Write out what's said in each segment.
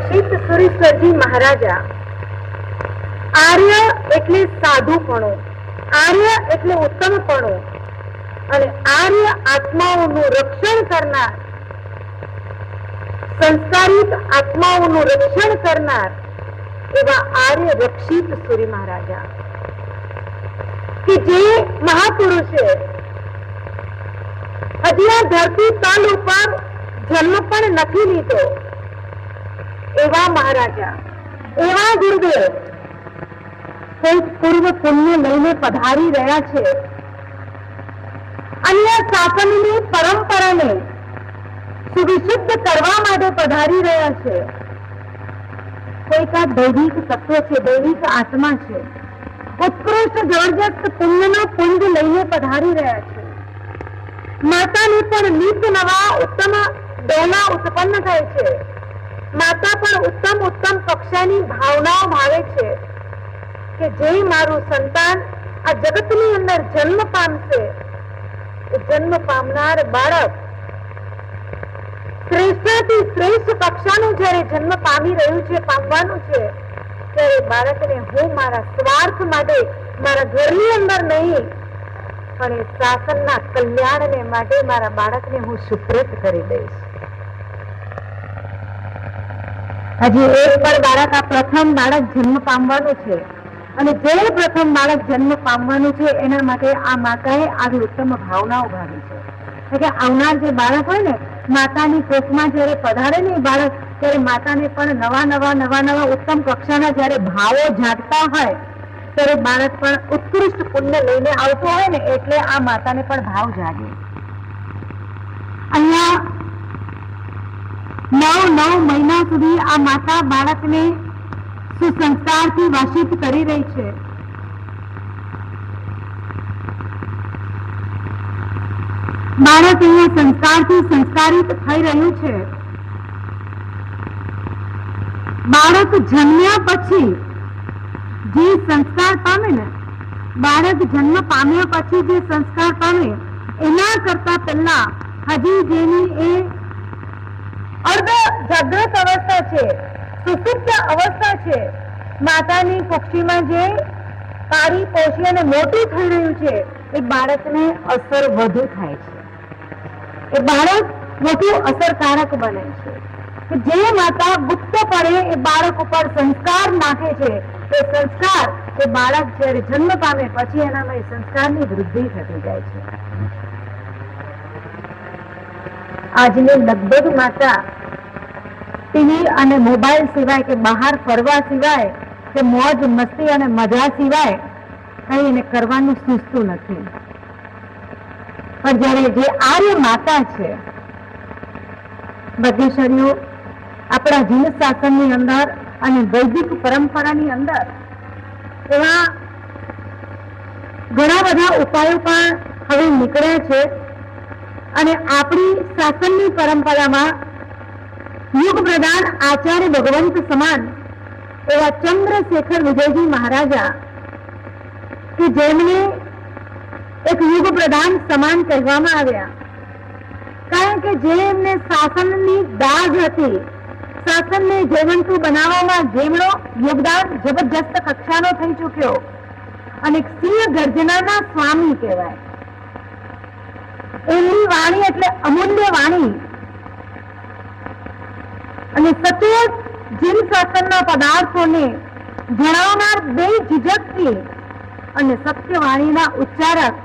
રક્ષિત સુરેશ્વરજી મહારાજા આર્ય એટલે સાધુપણું, આર્ય એટલે ઉત્તમપણું અને આર્ય આત્માઓનું રક્ષણ કરનાર, સંસ્કારિત આત્માઓનું રક્ષણ કરનાર એવા આર્ય રક્ષિત સૂર્ય મહારાજા કે જે મહાપુરુષે હજી આ ધરતી તલ ઉપર જન્મ પણ નથી લીધો એવા મહારાજા, એવા ગુરુદેવ કોઈ પૂર્વ પુણ્ય લઈને પધારી રહ્યા છે. અન્ય શાસનની પરંપરાને સુવિશુદ્ધ કરવા માટે પધારી રહ્યા છે. કોઈક આ દૈવિક તત્વ છે, દૈવિક આત્મા છે, ઉત્કૃષ્ટ જબરજસ્ત પુણ્યનો પુંજ લઈને પધારી રહ્યા છે. માતાને પણ નિત નવા ઉત્તમ ડોલા ઉત્પન્ન થાય છે. માતા પણ ઉત્તમ ઉત્તમ કક્ષાની ભાવનાઓ ભાવે છે કે જે મારું સંતાન આ જગતની અંદર જન્મ પામશે, જન્મ પામનાર બાળક શ્રેષ્ઠથી શ્રેષ્ઠ કક્ષાનું જયારે જન્મ પામી રહ્યું છે, પામવાનું છે, ત્યારે બાળકને હું મારા સ્વાર્થ માટે મારા ઘરની અંદર નહીં પણ એ શાસનના કલ્યાણને માટે મારા બાળકને હું સુપ્રત કરી દઈશ. હજી એક પણ બાળક, આ પ્રથમ બાળક જન્મ પામવાનું છે અને જે પ્રથમ બાળક જન્મ પામવાનું છે એના માટે આ માતાએ આવી ઉત્તમ ભાવનાઓ ભાવી છે. કે આવનાર જે બાળક હોય ને, માતાની કોખમાં જયારે પધારે ને બાળક, ત્યારે માતાને પણ નવા ઉત્તમ કક્ષાના જયારે ભાવો જાગતા હોય ત્યારે બાળક પણ ઉત્કૃષ્ટ પુણ્ય લઈને આવતો હોય ને, એટલે આ માતાને પણ ભાવ જાગે. અહીંયા 9 મહિના સુધી આ માતા બાળકને સુસંસ્કારથી વાસિત કરી રહી છે. બાળક અહીંયા સંસ્કારથી સંસ્કારિત થઈ રહ્યું છે. બાળક જન્મ્યા પછી જે સંસ્કાર પામે ને, બાળક જન્મ પામ્યા પછી જે સંસ્કાર પામે એના કરતા પહેલા હજી જેની એ અર્ધ જાગૃત અવસ્થા છે, સુસુપ્ત અવસ્થા છે, માતાની કુક્ષીમાં જે પાળી પોષી અને મોટું થઈ રહ્યું છે, એ બાળકને અસર વધુ થાય છે. એ બાળક વધુ અસરકારક બને છે. જે માતા ગુપ્તપણે એ બાળક ઉપર સંસ્કાર નાખે છે, એ સંસ્કાર એ બાળક જયારે જન્મ પામે પછી એનામાં એ સંસ્કારની વૃદ્ધિ થતી જાય છે. આજની લગભગ માતા ટીવી અને મોબાઈલ સિવાય કે બહાર ફરવા સિવાય કે મોજ મસ્તી અને મજા સિવાય કઈ એને કરવાનું સૂઝતું નથી. પણ જયારે જે આર્ય માતા છે, ભાગ્યશાળીઓ આપણા જીન શાસનની અંદર અને વૈદિક પરંપરાની અંદર એવા ઘણા બધા ઉપાયો પણ હવે નીકળ્યા છે અને આપણી શાસનની પરંપરામાં યુગ પ્રધાન આચાર્ય ભગવંત સમાન એવા ચંદ્રશેખર વિજયજી મહારાજા કે જેમને એક યુગ પ્રધાન સમાન કહેવામાં આવ્યા, કારણ કે જે એમને શાસનની દાજ હતી, શાસનને જીવંતું બનાવવામાં જેમનો યોગદાન જબરજસ્ત કક્ષાનો થઈ ચૂક્યો અને સિંહ ગર્જનાના સ્વામી કહેવાય. એમની વાણી એટલે અમૂલ્ય વાણી અને સચોટ જીન શાસનના પદાર્થોને જણાવનાર બે ઝીઝકથી અને સત્યવાણીના ઉચ્ચારક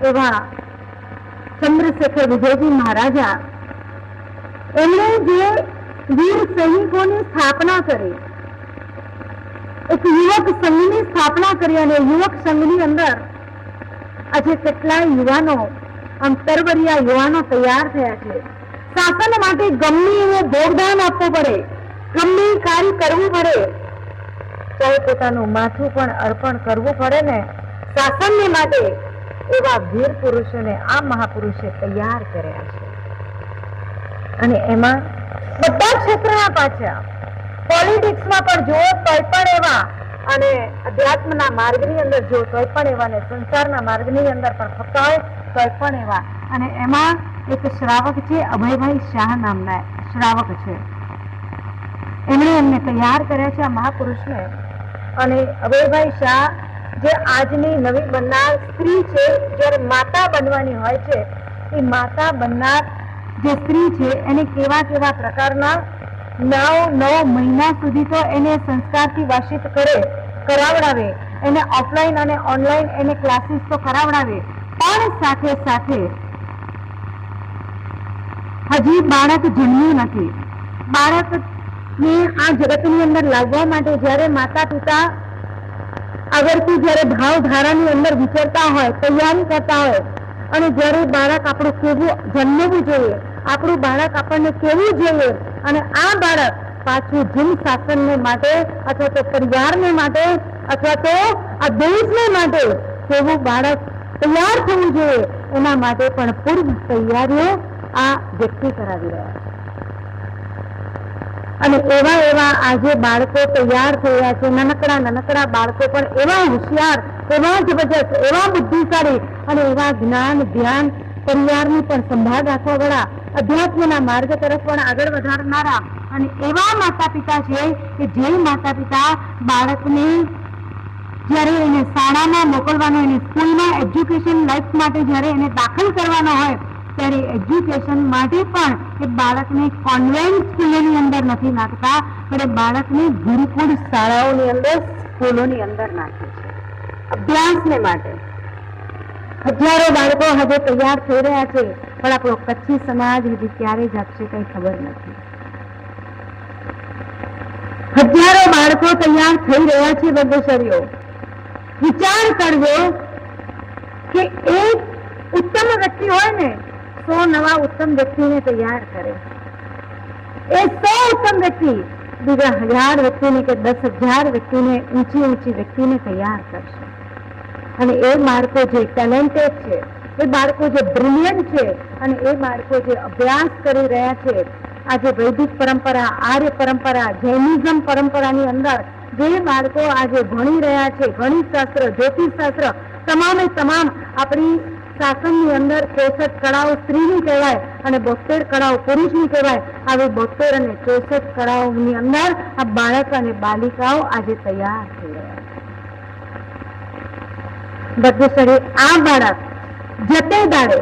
એવા ચંદ્રશેખર વિજયજી મહારાજા, એમણે જે વીર સૈનિકોની સ્થાપના કરી, એક યુવક સંઘની સ્થાપના કરી અને યુવક સંઘની અંદર આજે કેટલાય યુવાનો, આમ તરવરિયા યુવાનો તૈયાર થયા છે. શાસન માટે ગમે એવો યોગદાન આપવું પડે, ગમે કાર્ય કરવું પડે, ચાહે પોતાનું માથું પણ અર્પણ કરવું પડે ને શાસનને માટે, એવા વીર પુરુષોને આ મહાપુરુષે તૈયાર કર્યા છે. અને એમાં બધા ક્ષેત્રના પાછા, પોલિટિક્સમાં પણ જુઓ તોય પણ એવા, અને અધ્યાત્મના માર્ગની અંદર જુઓ તોય પણ એવા, ને સંસારના માર્ગની અંદર પણ ફરતા હોય તોય પણ એવા. અને એમાં એક શ્રાવક છે, અભયભાઈ શાહ નામના શ્રાવક છે. એમણે એમને તૈયાર કર્યા છે આ મહાપુરુષને. અને અભયભાઈ શાહ જે આજની નવી બનનાર સ્ત્રી છે, જ્યારે માતા બનવાની હોય છે, એ માતા બનનાર જે સ્ત્રી છે એને કેવા કેવા પ્રકારના 9 મહિના સુધી તો એને સંસ્કારથી વાશિત કરાવડાવે, એને ઓફલાઈન અને ઓનલાઈન એને ક્લાસીસ તો કરાવડાવે, પણ સાથે સાથે હજી બાળક જન્મ્યું નથી. બાળકને આ જગતની અંદર લાવવા માટે જ્યારે માતા પિતા આગળથી જ્યારે ભાવધારાની અંદર વિચરતા હોય, તૈયારી કરતા હોય, અને જ્યારે બાળક આપણું કેવું જન્મવું જોઈએ, આપણું બાળક આપણને કેવું જોઈએ, અને આ બાળક પાછું જીન શાસનને માટે અથવા તો પરિવારને માટે અથવા તો આ દેશને માટે કેવું બાળક તૈયાર થવું જોઈએ, એના માટે પણ પૂર્વ તૈયારીઓ આ વ્યક્તિ કરાવી રહ્યા છે. અને એવા આજે બાળકો તૈયાર થઈ રહ્યા છે. નાનકડા બાળકો પણ એવા હોશિયાર, એવા જબરજસ્ત, એવા બુદ્ધિશાળી અને એવા જ્ઞાન ધ્યાન પરિવારની પણ સંભાળ રાખવા વાળા, અધ્યાત્મના માર્ગ તરફ પણ આગળ વધારનારા અને એવા માતા પિતા છે કે જે માતા પિતા બાળકને જ્યારે એને શાળામાં મોકલવાનો, એને સ્કૂલમાં એજ્યુકેશન લાઈફ માટે જ્યારે એને દાખલ કરવાનો હોય, ત્યારે એજ્યુકેશન માટે પણ એ બાળકને કોન્વેન્ટ સ્કૂલોની અંદર નથી નાખતા, પણ એ બાળકને ગુરુકુળ શાળાઓની અંદર, સ્કૂલોની અંદર નાખે છે અભ્યાસને માટે. હજારો બાળકો હવે તૈયાર થઈ રહ્યા છે, પણ આપણો કચ્છી સમાજ હજી ક્યારે જાગશે કઈ ખબર નથી. હજારો બાળકો તૈયાર થઈ રહ્યા છે. બગોસરીઓ વિચાર કરજો કે એક ઉત્તમ વ્યક્તિ હોય ને, 100 નવા ઉત્તમ વ્યક્તિને તૈયાર કરે. એ 100 ઉત્તમ વ્યક્તિ બીજા 1000 વ્યક્તિને કે 10,000 વ્યક્તિને, ઊંચી વ્યક્તિને તૈયાર કરશે. અને એ બાળકો જે ટેલેન્ટેડ છે, એ બાળકો જે બ્રિલિયન્ટ છે, અને એ બાળકો જે અભ્યાસ કરી રહ્યા છે, આજે વૈદિક પરંપરા, આર્ય પરંપરા, જૈનિઝમ પરંપરાની અંદર જે બાળકો આજે ભણી રહ્યા છે, ગણિત શાસ્ત્ર, જ્યોતિષ શાસ્ત્ર, તમામે તમામ આપણી શાસનની અંદર 63 કળાઓ સ્ત્રીની કહેવાય અને 72 કળાઓ પુરુષની કહેવાય. આવી 72 અને 64 કળાઓની અંદર આ બાળક અને બાલિકાઓ આજે તૈયાર થઈ રહ્યા છે. બગેસરી આ બાળક જતે દાડે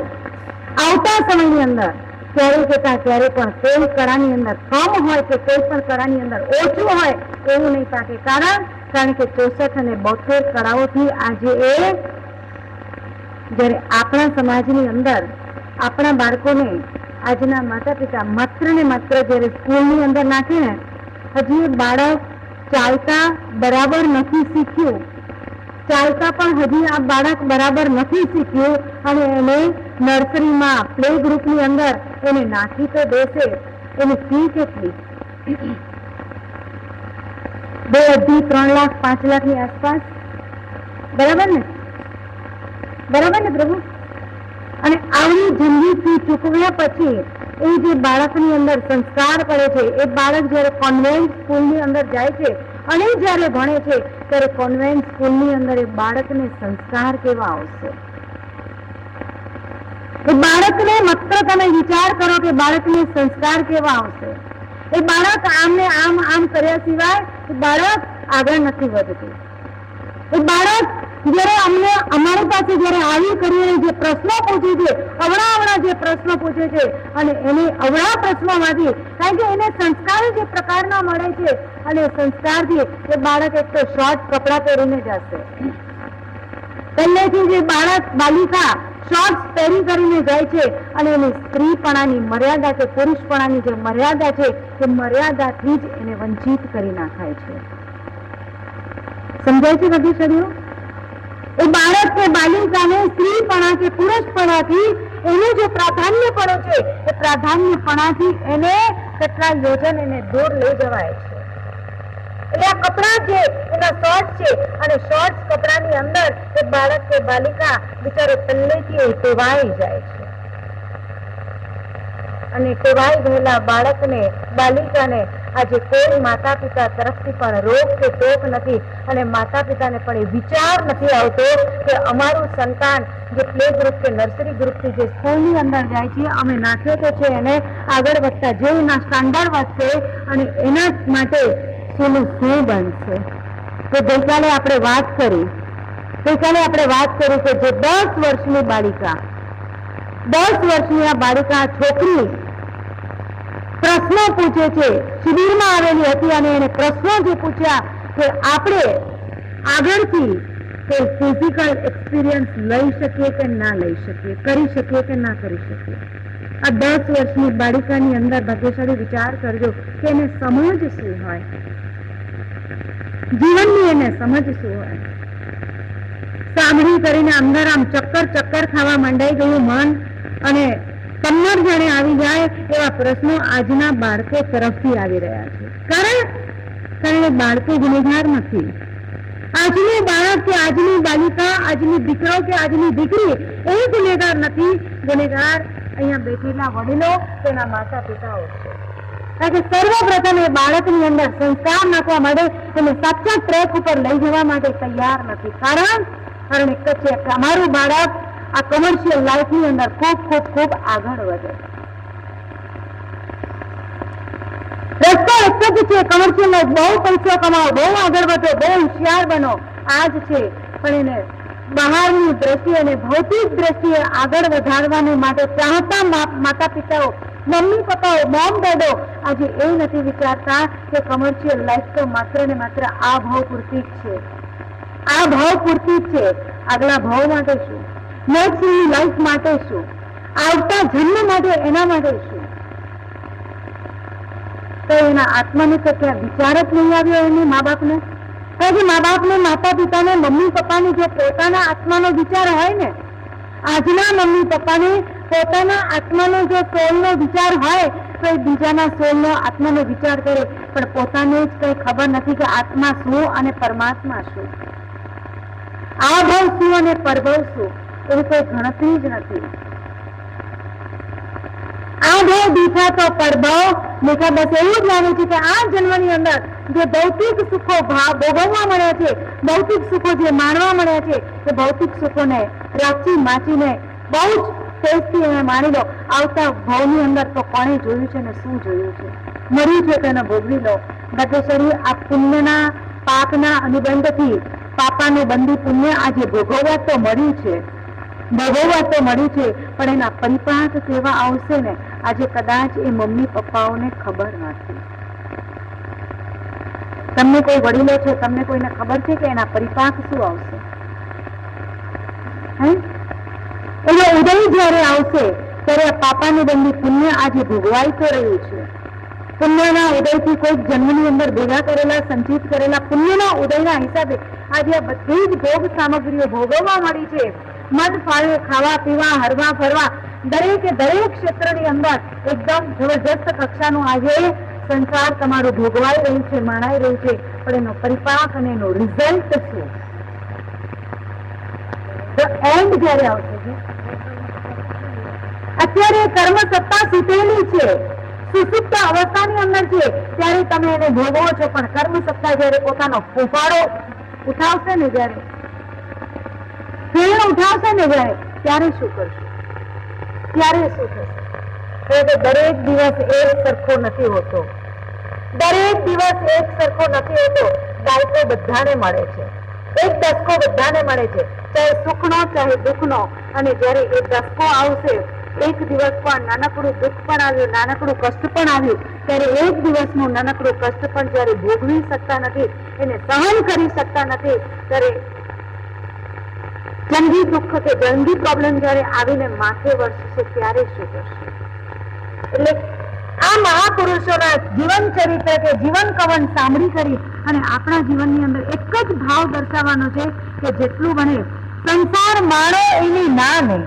આવતા સમયની અંદર ક્યારે જતા ક્યારે પણ કોઈ કળાની અંદર કમ હોય કે કોઈ પણ કળાની અંદર ઓછું હોય એવું નહીં પાકે. કારણ કે 64 અને 72 કળાઓથી આજે એ જ્યારે આપણા સમાજની અંદર આપણા બાળકોને આજના માતા પિતા માત્ર ને માત્ર જ્યારે સ્કૂલની અંદર નાખે ને, હજી બાળક ચાલતા બરાબર નથી શીખ્યું, ચાલતા પણ હજી આ બાળક બરાબર નથી શીખ્યું, અને એને નર્સરીમાં પ્લે ગ્રુપની અંદર એને નાખી તો દેશે. એની ફી કેટલી? 2, 3 લાખ 5 લાખની આસપાસ. બરાબર ને પ્રભુ? અને આવી જંગી ફી ચૂકવ્યા પછી એ જે બાળકની અંદર સંસ્કાર પડે છે, એ બાળક જયારે કોન્વેન્ટ સ્કૂલની અંદર જાય છે અને જયારે ભણે છે, ત્યારે કોન્વેન્ટ સ્કૂલની અંદર એ બાળકને સંસ્કાર કેવા આવશે? એ બાળકને માત્ર તમે વિચાર કરો કે બાળકને સંસ્કાર કેવા આવશે? એ બાળક આમને આમ કર્યા સિવાય એ બાળક આગળ નથી વધતું. એ બાળક જયારે અમારી પાસે જયારે આવી કરીને જે પ્રશ્નો પૂછે છે, અવળા જે પ્રશ્નો પૂછે છે, અને એને અવળા પ્રશ્નોમાંથી, કારણ કે એને સંસ્કાર જે પ્રકારના મળે છે, અને સંસ્કારથી એ બાળક એક તો શોર્ટ કપડા પહેરીને જશે. પહેલેથી જે બાળક બાલિકા શોર્ટ્સ પહેરી કરીને જાય છે, અને એની સ્ત્રીપણાની મર્યાદા કે પુરુષપણાની જે મર્યાદા છે, એ મર્યાદાથી જ એને વંચિત કરી નાખાય છે. સમજાય છે બધી શરીરો? એ બાળક કે બાલિકાને સ્ત્રીપણા કે પુરુષપણાથી એનું જે પ્રાધાન્યપણું છે, એ પ્રાધાન્યપણાથી એને કેટલા યોજન એને દૂર લઈ જવાય છે. એટલે આ કપડા છે એના શોર્ટ છે, અને શોર્ટ કપડાની અંદર એ બાળક કે બાલિકા બિચારો પહેલેથી ટેવાઈ જાય છે. અને ટેવાઈ ગયેલા બાળકને, બાલિકાને આજે કોઈ માતા પિતા તરફથી પણ રોક કે ટોક નથી, અને માતા પિતાને પણ એ વિચાર નથી આવતો કે અમારું સંતાન જે પ્લે ગ્રુપ કે નર્સરી ગ્રુપથી જે સ્કૂલની અંદર જાય છે, અમે નાખ્યો તો છે એને આગળ વધતા જેવના સ્ટાન્ડર્ડ વધશે અને એના માટે શું બનશે. તો ગઈકાલે આપણે વાત કરી કે જે 10 વર્ષની બાળિકા, 10 વર્ષની આ બાળિકા છોકરી પ્રશ્નો પૂછે છે, શિબિરમાં આવેલી હતી અને એને પ્રશ્નો જે પૂછ્યા કે આપણે આગળથી કોઈ ફિઝિકલ એક્સપિરિયન્સ લઈ શકીએ કે ના લઈ શકીએ, કરી શકીએ કે ના કરી શકીએ. આ 10 વર્ષની બાળિકાની અંદર ભાગ્યશાળી વિચાર કરજો કે એને સમજ શું હોય, જીવનની એને સમજ શું હોય. સાંભળી કરીને અંદર આમ ચક્કર ખાવા માંડાઈ ગયું મન, અને કન્નર જાણે આવી જાય એવા પ્રશ્નો આજના બાળકો તરફથી આવી રહ્યા છે. કારણ એ બાળકો ગુનેગાર નથી. આજનું બાળક કે આજની બાલિકા, આજની દીકરો કે આજની દીકરી એ ગુનેગાર નથી. ગુનેગાર અહીંયા બેઠેલા વડીલો, તેના માતા પિતાઓ છે. કારણ કે સર્વપ્રથમ એ બાળકની અંદર સંસ્કાર નાખવા માટે એને સાચા ટ્રેક ઉપર લઈ જવા માટે તૈયાર નથી. કારણ એક જ છે કે અમારું બાળક આ કોમર્શિયલ લાઈફની અંદર ખૂબ આગળ વધે. રસ્તો એક જ છે, કોમર્શિયલ લાઈફ. બહુ પૈસો કમાવો, બહુ આગળ વધો, બહુ હોશિયાર બનો, આ જ છે. પણ એને બહારની દ્રષ્ટિએ અને ભૌતિક દ્રષ્ટિએ આગળ વધારવાને માટે ચાહતા માતા પિતાઓ, મમ્મી પપ્પાઓ, મોમ ડેડો આજે એ નથી વિચારતા કે કોમર્શિયલ લાઈફ તો માત્ર ને માત્ર આ ભાવ પૂરતી જ છે, આ ભાવ પૂરતી જ છે. આગલા ભાવ માટે શું, નેક્સ્ટ લાઈફ માટે શું, આવતા જન્મ માટે, એના માટે શું? તો એના આત્માને તો ક્યાં વિચાર જ નહીં આવ્યો એની મા બાપને. કારણ કે મા બાપને, માતા પિતાને, મમ્મી પપ્પાને જો પોતાના આત્માનો વિચાર હોય ને, આજના મમ્મી પપ્પાને પોતાના આત્માનો જો સોલનો વિચાર હોય તો એ બીજાના સોલનો આત્માનો વિચાર કરે, પણ પોતાને જ કઈ ખબર નથી કે આત્મા શું અને પરમાત્મા શું, આ ભાવ શું અને પરભવ શું, એવી કોઈ ગણતરી જ નથી. આ ભાવ દીઠા તો પરભવ દેખા, બસ એવું જ લાગે છે કે આ જન્મની અંદર જે ભૌતિક સુખો ભોગવવા મળ્યા છે, ભૌતિક સુખો જે માણવા મળ્યા છે, એ ભૌતિક સુખોને રાચી માચીને બહુ જ ટેસ્ટથી એને માણી લો. આવતા ભાવની અંદર તો કોણે જોયું છે ને શું જોયું છે, મળ્યું છે તેને ભોગવી લો. ભાગ્યશાળી આ પુણ્યના પાપના અનુબંધથી પાપાનું બંધી પુણ્ય આજે ભોગવવા તો મળ્યું છે, પણ એના પરિપાક કેવા આવશે ને આજે કદાચ એ મમ્મી પપ્પાઓને ખબર નથી. તમને કોઈ વડીલો છે, તમને કોઈને ખબર છે કે એના પરિપાક શું આવશે? એટલે ઉદય જયારે આવશે ત્યારે આ પાપાનું બંધી પુણ્ય આજે ભોગવાઈ તો રહ્યું છે. પુણ્યના ઉદયથી કોઈક જન્મની અંદર ભેગા કરેલા, સંચિત કરેલા પુણ્યના ઉદયના હિસાબે આજે આ બધી જ ભોગ સામગ્રીઓ ભોગવવા મળી છે. મન ફાળે ખાવા પીવા, હરવા ફરવા, દરેકે દરેક ક્ષેત્રની અંદર એકદમ જબરજસ્ત કક્ષાનું આજે સંસાર તમારું ભોગવાઈ રહ્યું છે, માણાઈ રહ્યું છે. પણ એનો પરિપાક અને એનો રિઝલ્ટ શું? તો એન્ડ જયારે આવશે છે, અત્યારે કર્મ સત્તા સૂતેલી છે, સુસુપ્ત અવસ્થાની અંદર છે, ત્યારે તમે એને ભોગવો છો. પણ કર્મ સત્તા જયારે પોતાનો ફૂફાડો ઉઠાવશે ને, જયારે ઉઠાવશે ને, ત્યારે શું કરશું? ત્યારે શું થશે? દરેક દિવસ એક સરખો નથી હોતો, દરેક દિવસ એક સરખો નથી હોતો. દાયકો બધાને મળે છે, એક દસકો બધાને મળે છે, ચાહે સુખનો ચાહે દુઃખનો. અને જયારે એ દસકો આવશે, એક દિવસ પણ નાનકડું દુઃખ પણ આવ્યું, નાનકડું કષ્ટ પણ આવ્યું, ત્યારે એક દિવસનું નાનકડું કષ્ટ પણ જયારે ભોગવી શકતા નથી, એને સહન કરી શકતા નથી, ત્યારે જંગી દુઃખ કે જંગી પ્રોબ્લેમ જયારે આવીને માથે વળશે ત્યારે શું કરશે? એટલે આ મહાપુરુષોના જીવન ચરિત્ર કે જીવન કવન સાંભળી કરી અને આપણા જીવનની અંદર એક જ ભાવ દર્શાવવાનો છે કે જેટલું બને સંસાર માણો એની ના નહીં,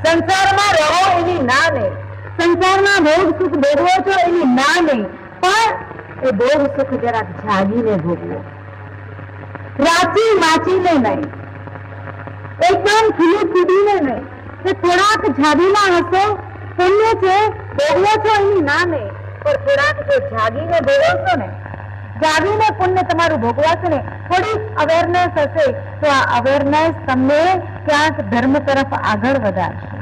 સંસારમાં રહો એની ના નહીં, સંસારમાં ભોગ સુખ ભોગવો છો એની ના નહીં, પણ એ ભોગ સુખ જરાક જાગીને ભોગવો, રાચી માચીને નહીં, એકદમ ખીલી કૂદીને નહીં, કે થોડાક જાદીમાં હશો, પુણ્ય છે ભોગવો છો એની ના નહીં, પણ થોડાક જે જાગીને ભોગવશો ને, જાગીને પુણ્ય તમારું ભોગવાશે ને, થોડી અવેરનેસ હશે તો આ અવેરનેસ તમને ક્યાંક ધર્મ તરફ આગળ વધારશે.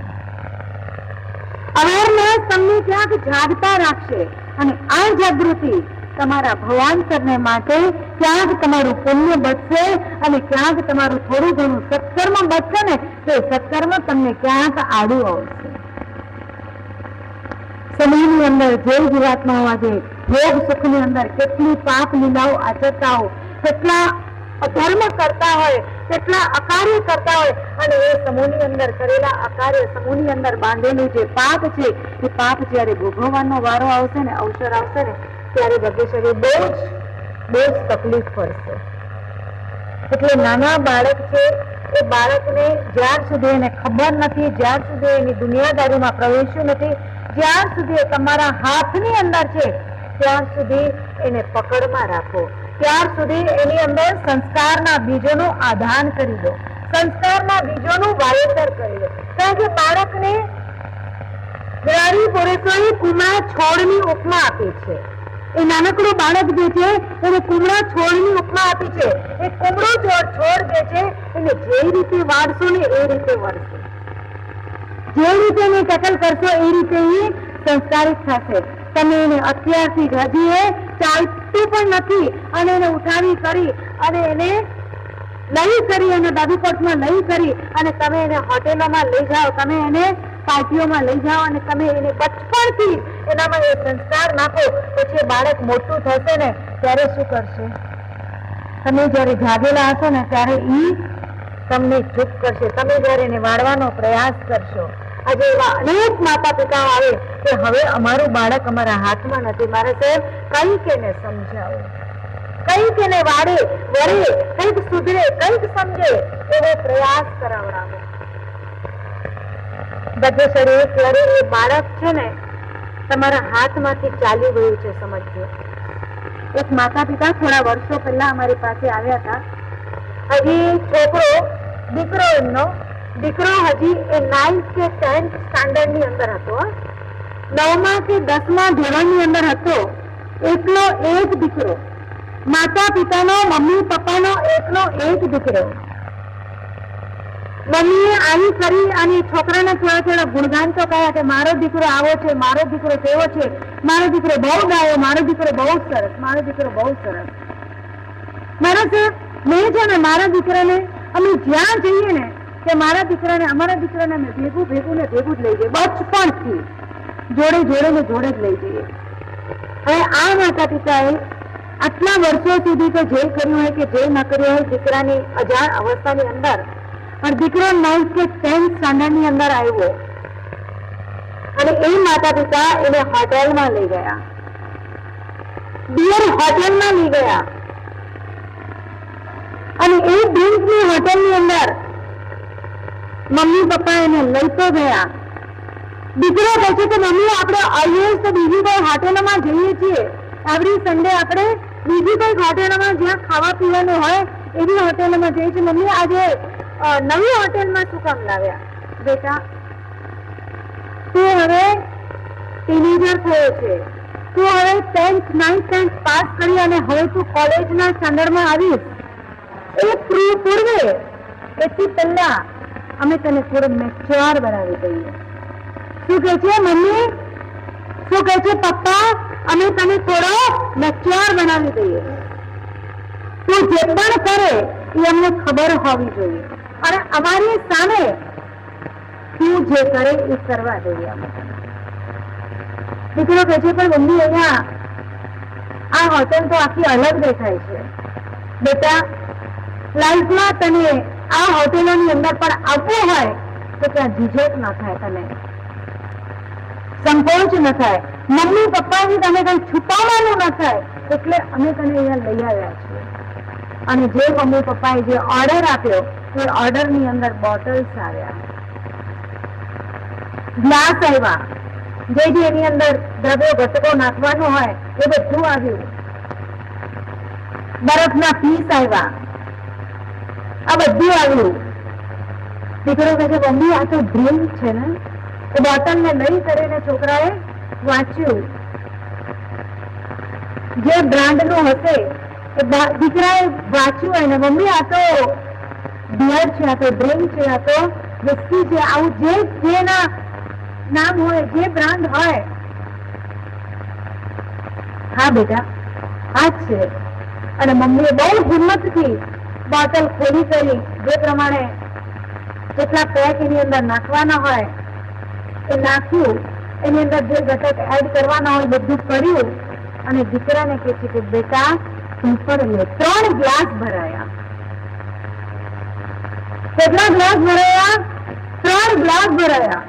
અવેરનેસ તમને ક્યાંક જાગતા રાખશે અને આ જાગૃતિ તમારા ભવાંતરને માટે ક્યાંક તમારું પુણ્ય બચશે અને ક્યાંક તમારું થોડું ઘણું સત્કર્મ બચશે ને તો સત્કર્મ તમને ક્યાંક આડું આવશે. સમયની અંદર જે જીવાત્માઓ આજે ભોગ સુખની અંદર કેટલી પાપ લીલાઓ આચરતા હોય, કેટલા અધર્મ કરતા હોય, કેટલા અકાર્ય કરતા હોય અને એ સમૂહની અંદર કરેલા અકાર્ય, સમૂહની અંદર બાંધેલું જે પાપ છે એ પાપ જયારે ભોગવવાનો વારો આવશે ને, અવસર આવશે ને ત્યારે ભાગ્યશાળી બહુ જ તકલીફ પડશે. એટલે નાના બાળક છે એ બાળકને જ્યાર સુધી એને ખબર નથી, જ્યાર સુધી એની દુનિયાદારીમાં પ્રવેશ્યું નથી, જ્યાર સુધી તમારા હાથની અંદર છે ત્યાર સુધી એને પકડમાં રાખો, ત્યાર સુધી એની અંદર સંસ્કારના બીજોનું આધાન કરી દો, સંસ્કારના બીજોનું વાવેતર કરી દો. કારણ કે બાળકને જ્ઞાની પુરુષોએ કુમળા છોડની ઉપમા આપી છે. એ નાનકડું બાળક જે છે એને કુમળા છોડની ઉપમા આપી છે. એ કુમળો છોડ જે છે એને જે રીતે વાળશો ને એ રીતે વળશે, જે રીતે એને ટકલ કરશો એ રીતે એ સંસ્કારિત થશે. તમે એને અત્યારથી જ હજી એ ચાલતું પણ નથી અને એને ઉઠાવી કરી અને એને લઈ કરી અને દાદીકોટમાં લઈ કરી અને તમે એને હોટેલોમાં લઈ જાઓ, તમે એને પાર્ટીઓમાં લઈ જાઓ અને તમે એને બચપણથી એનામાં એ સંસ્કાર નાખો, પછી બાળક મોટું થશે ને ત્યારે શું કરશે? તમે જયારે જાગેલા હશો ને ત્યારે ઈ તમને ચૂપ કરશે. તમે જયારે એને વાળવાનો પ્રયાસ કરશો, આજે એવા અનેક માતા પિતાઓ આવે કે હવે અમારું બાળક અમારા હાથમાં નથી, મારે સાહેબ કંઈક એને સમજાવો, કંઈક એને વાળે વળે, કંઈક સુધરે, કંઈક સમજે એવો પ્રયાસ કરાવડાવો. ભાગ્યશાળી ત્યારે એ બાળક છે ને તમારા હાથમાંથી ચાલી ગયું છે, સમજજો. એક માતા પિતા થોડા વર્ષો પહેલા અમારી પાસે આવ્યા હતા. હજી દીકરો હજી એ 9th કે 10th સ્ટાન્ડર્ડ ની અંદર હતો, 9મા કે 10મા ધોરણની અંદર હતો. એકલો એક દીકરો, માતા પિતાનો, મમ્મી પપ્પાનો એકલો એક દીકરો. મમ્મીએ આવી કરી અને છોકરાને થોડા થોડા ગુણગાન તો કહ્યા કે મારો દીકરો આવો છે, મારો દીકરો તેવો છે, મારો દીકરો બહુ ગાયો, મારો દીકરો બહુ સરસ, મારો દીકરો બહુ સરસ. મારા સાહેબ મેં છે ને મારા દીકરાને અમે જ્યાં જઈએ ને કે અમારા દીકરાને અમે ભેગું જ લઈ જઈએ, બચપણથી જોડે જ લઈ જઈએ. હવે આ માતા પિતાએ આટલા વર્ષો સુધી તો જે કર્યું હોય કે જે ન કર્યું હોય દીકરાની અજાણ અવસ્થાની અંદર, પણ દીકરો 9th કે 10th સ્ટાન્ડર્ડની અંદર આવ્યો અને એ માતા પિતા એને હોટેલમાં લઈ ગયા, બિયર હોટેલમાં લઈ ગયા અને એ ડ્રિંકની હોટેલની અંદર મમ્મી પપ્પા એને લઈ તો ગયા. દીકરો કહે છે કે મમ્મી આપણે ઓલવેઝ તો બીજી કોઈ હોટેલોમાં જઈએ છીએ, એવરી સન્ડે આપણે બીજી કોઈ હોટેલોમાં જ્યાં ખાવા પીવાનું હોય એવી હોટેલોમાં જઈએ છીએ. મમ્મી આજે નવી હોટેલમાં શું કામ લાવ્યા? બેટા તું હવે ટીનેજર થયો છે, તું હવે 10th 9th 10th પાસ કરી અને હવે તું કોલેજના સ્ટાન્ડર્ડમાં આવીશ, એ પૂર્વે એથી પહેલા અમે તને થોડો મેચ્યોર બનાવી દઈએ. શું કહે છે મમ્મી? શું કહે છે પપ્પા? અમે તને થોડો મેચ્યોર બનાવી દઈએ. તું જે પણ કરે એ અમને ખબર હોવી જોઈએ અને અમારી સામે તું જે કરે એ કરવા દઈએ અમે. દીકરો કહે છે પણ મમ્મી અહીંયા આ હોટેલ તો આખી અલગ દેખાય છે. બેટા લાઈફમાં તને આ હોટેલોની અંદર પણ આવવું હોય તો ત્યાં ઝીઝક ન થાય, તને સંકોચ ન થાય, મમ્મી પપ્પાથી તમે કઈ છુપાવવાનું ન થાય, એટલે અમે તને અહીંયા લઈ આવ્યા છીએ. અને જે મમ્મી પપ્પાએ જે ઓર્ડર આપ્યો એ ઓર્ડરની અંદર બોટલ્સ આવ્યા, ગ્લાસ આવ્યા, જે એની અંદર દ્રવ્યો ઘટકો નાખવાનું હોય એ બધું આવ્યું, બરફના પીસ આવ્યા, આ બધું આવ્યું. દીકરો કહે છે મમ્મી આ તો ડ્રિંક છે ને. એ બોટલને લઈ કરીને છોકરાએ વાંચ્યું જે બ્રાન્ડનું હશે દીકરાએ વાંચ્યું હોય ને, મમ્મી આ તો બિયર છે, આ તો ડ્રિંક છે, આ તો વિસ્કી છે, આવું જેના નામ હોય, જે બ્રાન્ડ હોય, હા બેટા આ જ છે. અને મમ્મીએ બહુ હિંમતથી બોટલ ખોલી કરી, જે પ્રમાણે જેટલા પેક એની અંદર નાખવાના હોય એ નાખ્યું, એની અંદર જે ઘટક એડ કરવાના હોય બધું કર્યું, અને દીકરાને કહે છે કે બેટા તું પણ લે. 3 ગ્લાસ ભરાયા. કેટલા ગ્લાસ ભરાયા? 3 ગ્લાસ ભરાયા.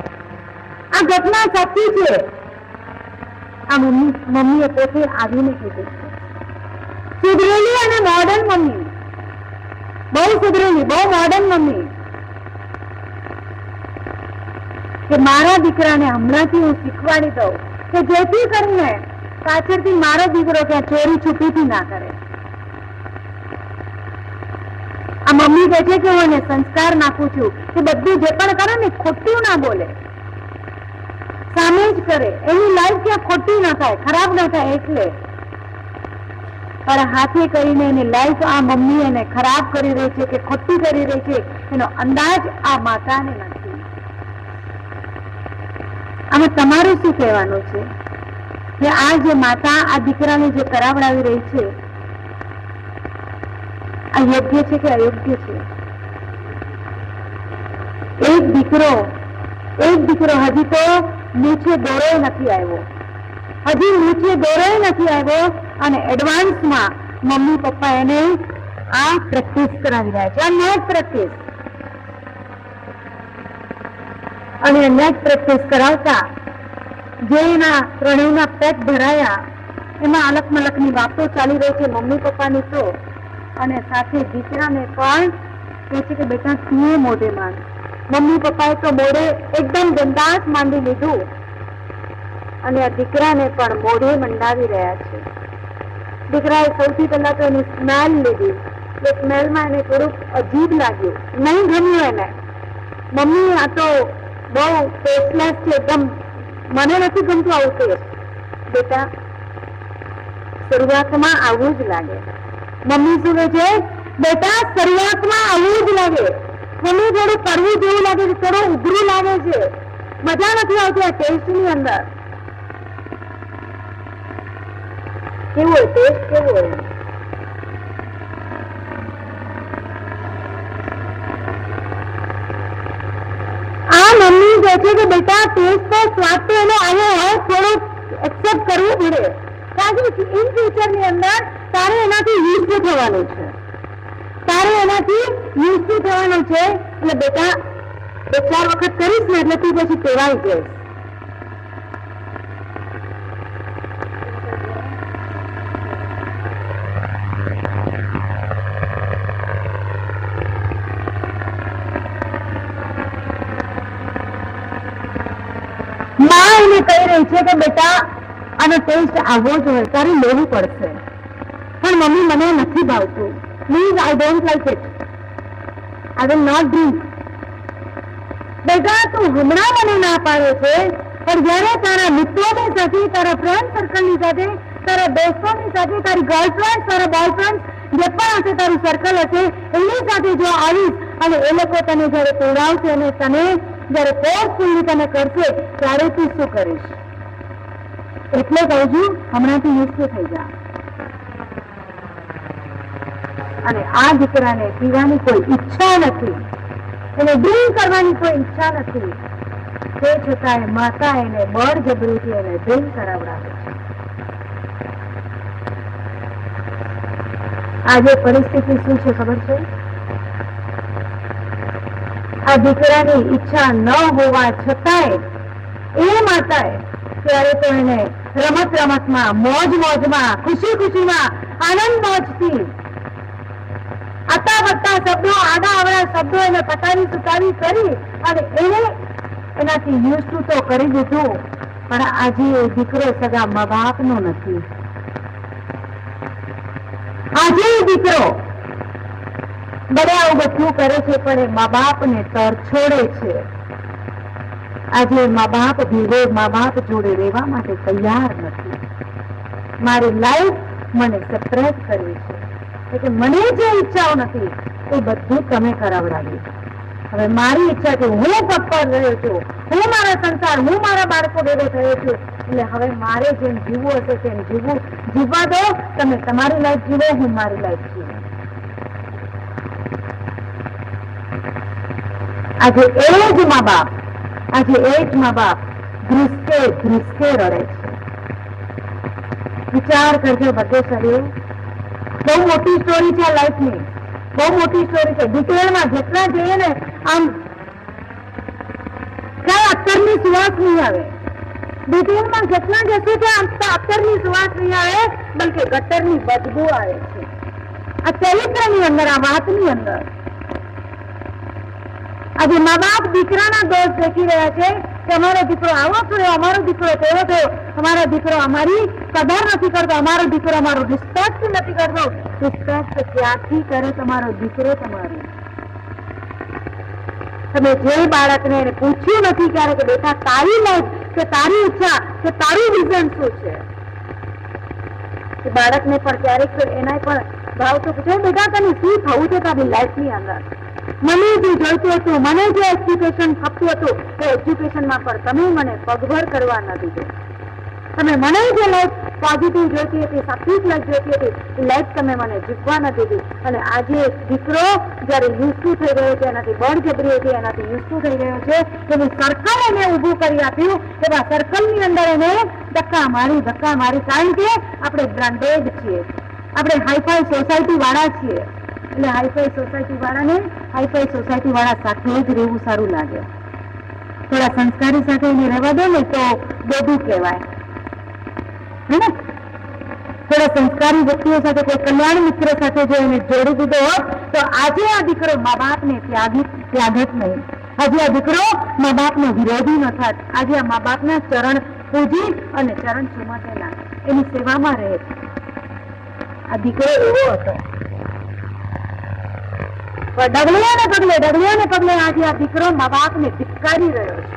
આ ઘટના સાચી છે. આ મમ્મીએ પોતે આવીને કીધું છે. સુધરેલી અને મોડર્ન મમ્મી, બહુ સુધરેલી, બહુ મોડર્ન મમ્મી, કે મારા દીકરાને હમણાંથી હું શીખવાડી દઉં કે જેથી કરીને પાછળથી મારો દીકરો ત્યાં ચોરી છુપીથી ના કરે. આ મમ્મી કહે છે કે હું એને સંસ્કાર નાખું છું કે બધું જે પણ કરે ને ખોટું ના બોલે, સામે જ કરે, એની લાઈફ ક્યાં ખોટી ના થાય, ખરાબ ના થાય. એટલે પણ હાથે કરીને એની લાઈફ આ મમ્મી એને ખરાબ કરી રહી છે કે ખોટી કરી રહી છે, એનો અંદાજ આ માતાને નથી. આમાં તમારું શું કહેવાનું છે કે આ જે માતા આ દીકરાને જે કરાવડાવી રહી છે, આ યોગ્ય છે કે અયોગ્ય છે? એક દીકરો હજી તો નીચે દોરે નથી આવ્યો, અને એડવાન્સમાં મમ્મી પપ્પા એને આ પ્રેક્ટિસ કરાવી રહ્યા છે. આ નેટ પ્રેક્ટિસ, અને નેટ પ્રેક્ટિસ કરાવતા જે એના ત્રણેયના પેટ ભરાયા, એમાં અલગ મલકની વાતો ચાલી રહી છે મમ્મી પપ્પાની તો, અને સાથે દીકરાને પણ કહે છે કે બેટા તું મોઢે માંડ. મમ્મી પપ્પાએ તો મોઢે એકદમ બિંદાસ માંડી લીધું, અને આ દીકરાને પણ મોઢે મંડાવી રહ્યા છે. દીકરાએ સૌથી પહેલા તો એની સ્મેલ લીધી. એ સ્મેલમાં એને થોડુંક અજીબ લાગ્યું, નહીં ગમ્યું એને. મમ્મી આ તો બહુ ટેસ્ટલેસ છે, એકદમ મને નથી ગમતું આવું ટેસ્ટ. બેટા શરૂઆતમાં આવું જ લાગે. મમ્મી શું કહે છે? બેટા શરૂઆતમાં આવું જ લાગે. મમ્મી થોડું કરવું જેવું લાગે છે, થોડું ઉઘરું લાગે છે, મજા નથી આવતી આ ટેસ્ટની અંદર. કેવું હોય ટેસ્ટ? કેવું હોય? આ મમ્મી કહે છે કે બેટા ટેસ્ટ તો સ્વાદ તો એનો આવ્યો હોય, થોડું એક્સેપ્ટ કરવું પડે, કારણ કે ઇન ફ્યુચર ની અંદર તારે એનાથી યુઝ થવાનું છે, એટલે બેટા 2-4 વખત કરીશ ને એટલે તું પછી ટેવાઈ જઈશ. કહી રહી છે કે બેટા આનો ટેસ્ટ આવવો જોઈએ, તારે લેવું પડશે. પણ મમ્મી મને નથી ભાવતું, please I don't like it, I will not drink. બેટા તું હમણાં મને ના પાડે છે, પણ જયારે તારા મિત્રોની સાથે, તારા ફ્રેન્ડ સર્કલની સાથે, તારા દોસ્તોની સાથે, તારી ગર્લફ્રેન્ડ, તારા બોયફ્રેન્ડ જે પણ હશે, તારું સર્કલ હશે, એની સાથે જો આવીશ અને એ લોકો તને જયારે તોડાવશે અને તને જયારે ફોર્સફુલી તને કરશે, ત્યારે તું શું કરીશ? એટલે કહું છું હમણાંથી યુક્ત થઈ જા. અને આ દીકરાને પીવાની કોઈ ઈચ્છા નથી, એને ડ્રિંક કરવાની કોઈ ઈચ્છા નથી, તે છતાં માતા એને બળજબરીથી એને ડ્રિંક કરાવડાવે છે. આજે પરિસ્થિતિ શું છે ખબર છે? આ દીકરાની ઈચ્છા ન હોવા છતાંય એ માતાએ ત્યારે તો એને રમત રમતમાં, મોજ મોજમાં, ખુશી ખુશીમાં, આનંદ મોજથી આતા વત્તા શબ્દો, આડા અવળા શબ્દો એને પતાવી સુતાવી કરી અને એને એનાથી યુઝ તો કરી દીધું. પણ આજે એ દીકરો સગા મા બાપનો નથી. આજે એ દીકરો ભલે આવું બધું કરે છે, પણ એ મા બાપને તરછોડે છે. આજે મા બાપ જોડે રહેવા માટે તૈયાર નથી. મારી લાઈફ મને સેપરેટ કરવી છે, એટલે મને જે ઈચ્છાઓ નથી એ બધું તમે કરાવડાવી. હવે મારી ઈચ્છા છે, હું પગ પર રહ્યો છું, હું મારા સંસાર, હું મારા બાળકો ભેગો થયો છું, એટલે હવે મારે જેમ જીવવું હશે તેમ જીવવા દો. તમે તમારી લાઈફ જીવો, હું મારી લાઈફ જીવું. આજે એ જ મા બાપ ધ્રુસકે રડે છે. વિચાર કરજો બધે શરીર. બહુ મોટી સ્ટોરી છે આ લાઈફની, બહુ મોટી સ્ટોરી છે. ડિટેલમાં જેટલા જઈએ ને આમ કઈ અત્તરની સુવાસ નહીં આવે. ડિટેલમાં જેટલા જશે ત્યાં અત્તરની સુવાસ નહીં આવે, બલકે ગટરની બદબુ આવે છે. આ ચરિત્રની અંદર, આ વાતની અંદર આજે મા બાપ દીકરાના દોષ દેખી રહ્યા છે કે અમારો દીકરો આવો થયો, અમારો દીકરો તેવો થયો, અમારો દીકરો અમારી કદર નથી કરતો, અમારો દીકરો અમારું રિસ્પેક્ટ નથી કરતો. રિસ્પેક્ટ ક્યાંથી કરે તમારો દીકરો? તમારું તમે જે બાળકને પૂછ્યું નથી ક્યારે કે બેટા તારી લાઈફ કે તારી ઈચ્છા કે તારું વિઝન શું છે, બાળકને પણ ક્યારેક એના પણ ભાવ તો પૂછે, બેટા તને શું થવું છે તારી લાઈફની અંદર? મને જે જોઈતું હતું, મને જે એજ્યુકેશન ખપતું હતું, એ એજ્યુકેશનમાં પણ તમે મને પગભર કરવા ન દીધો. તમે મને જે લાઈફ પોઝિટિવ જોઈતી હતી, સક્સેસ લાઈફ જોઈતી હતી, એ લાઈફ તમે મને જીવવા ન દીધી. અને આજે દીકરો જયારે યુઝટુ થઈ રહ્યો છે, એનાથી બળજબરી હતી, એનાથી યુઝટુ થઈ રહ્યો છે, એનું સર્કલ એને ઊભું કરી આપ્યું. એવા સર્કલની અંદર એને ધક્કા મારી. કારણ કે આપણે બ્રાન્ડેડ છીએ, આપણે હાઈફાઈ સોસાયટી વાળા છીએ. એટલે હાઈફાઈ સોસાયટી વાળાને હાઈફાઈ સોસાયટી વાળા સાથે જ રહેવું સારું લાગે. થોડા સંસ્કારી સાથે એને રહેવા દો ને તો બધું કહેવાય, હે ને? થોડા સંસ્કારી વ્યક્તિઓ સાથે, કોઈ કલ્યાણ મિત્ર સાથે જો એને જોડી દીધો હોત તો આજે આ દીકરો મા બાપને ત્યાગત નહીં. આજે આ દીકરો મા બાપનો વિરોધી ન થાત. આજે આ મા બાપના ચરણ પૂજી અને ચરણ ચુમાટેલા એની સેવામાં રહે. આ દીકરો એવો હતો. ડગલિયાને પગલે આજે આ દીકરો મા બાપને ધિક્કારી રહ્યો છે,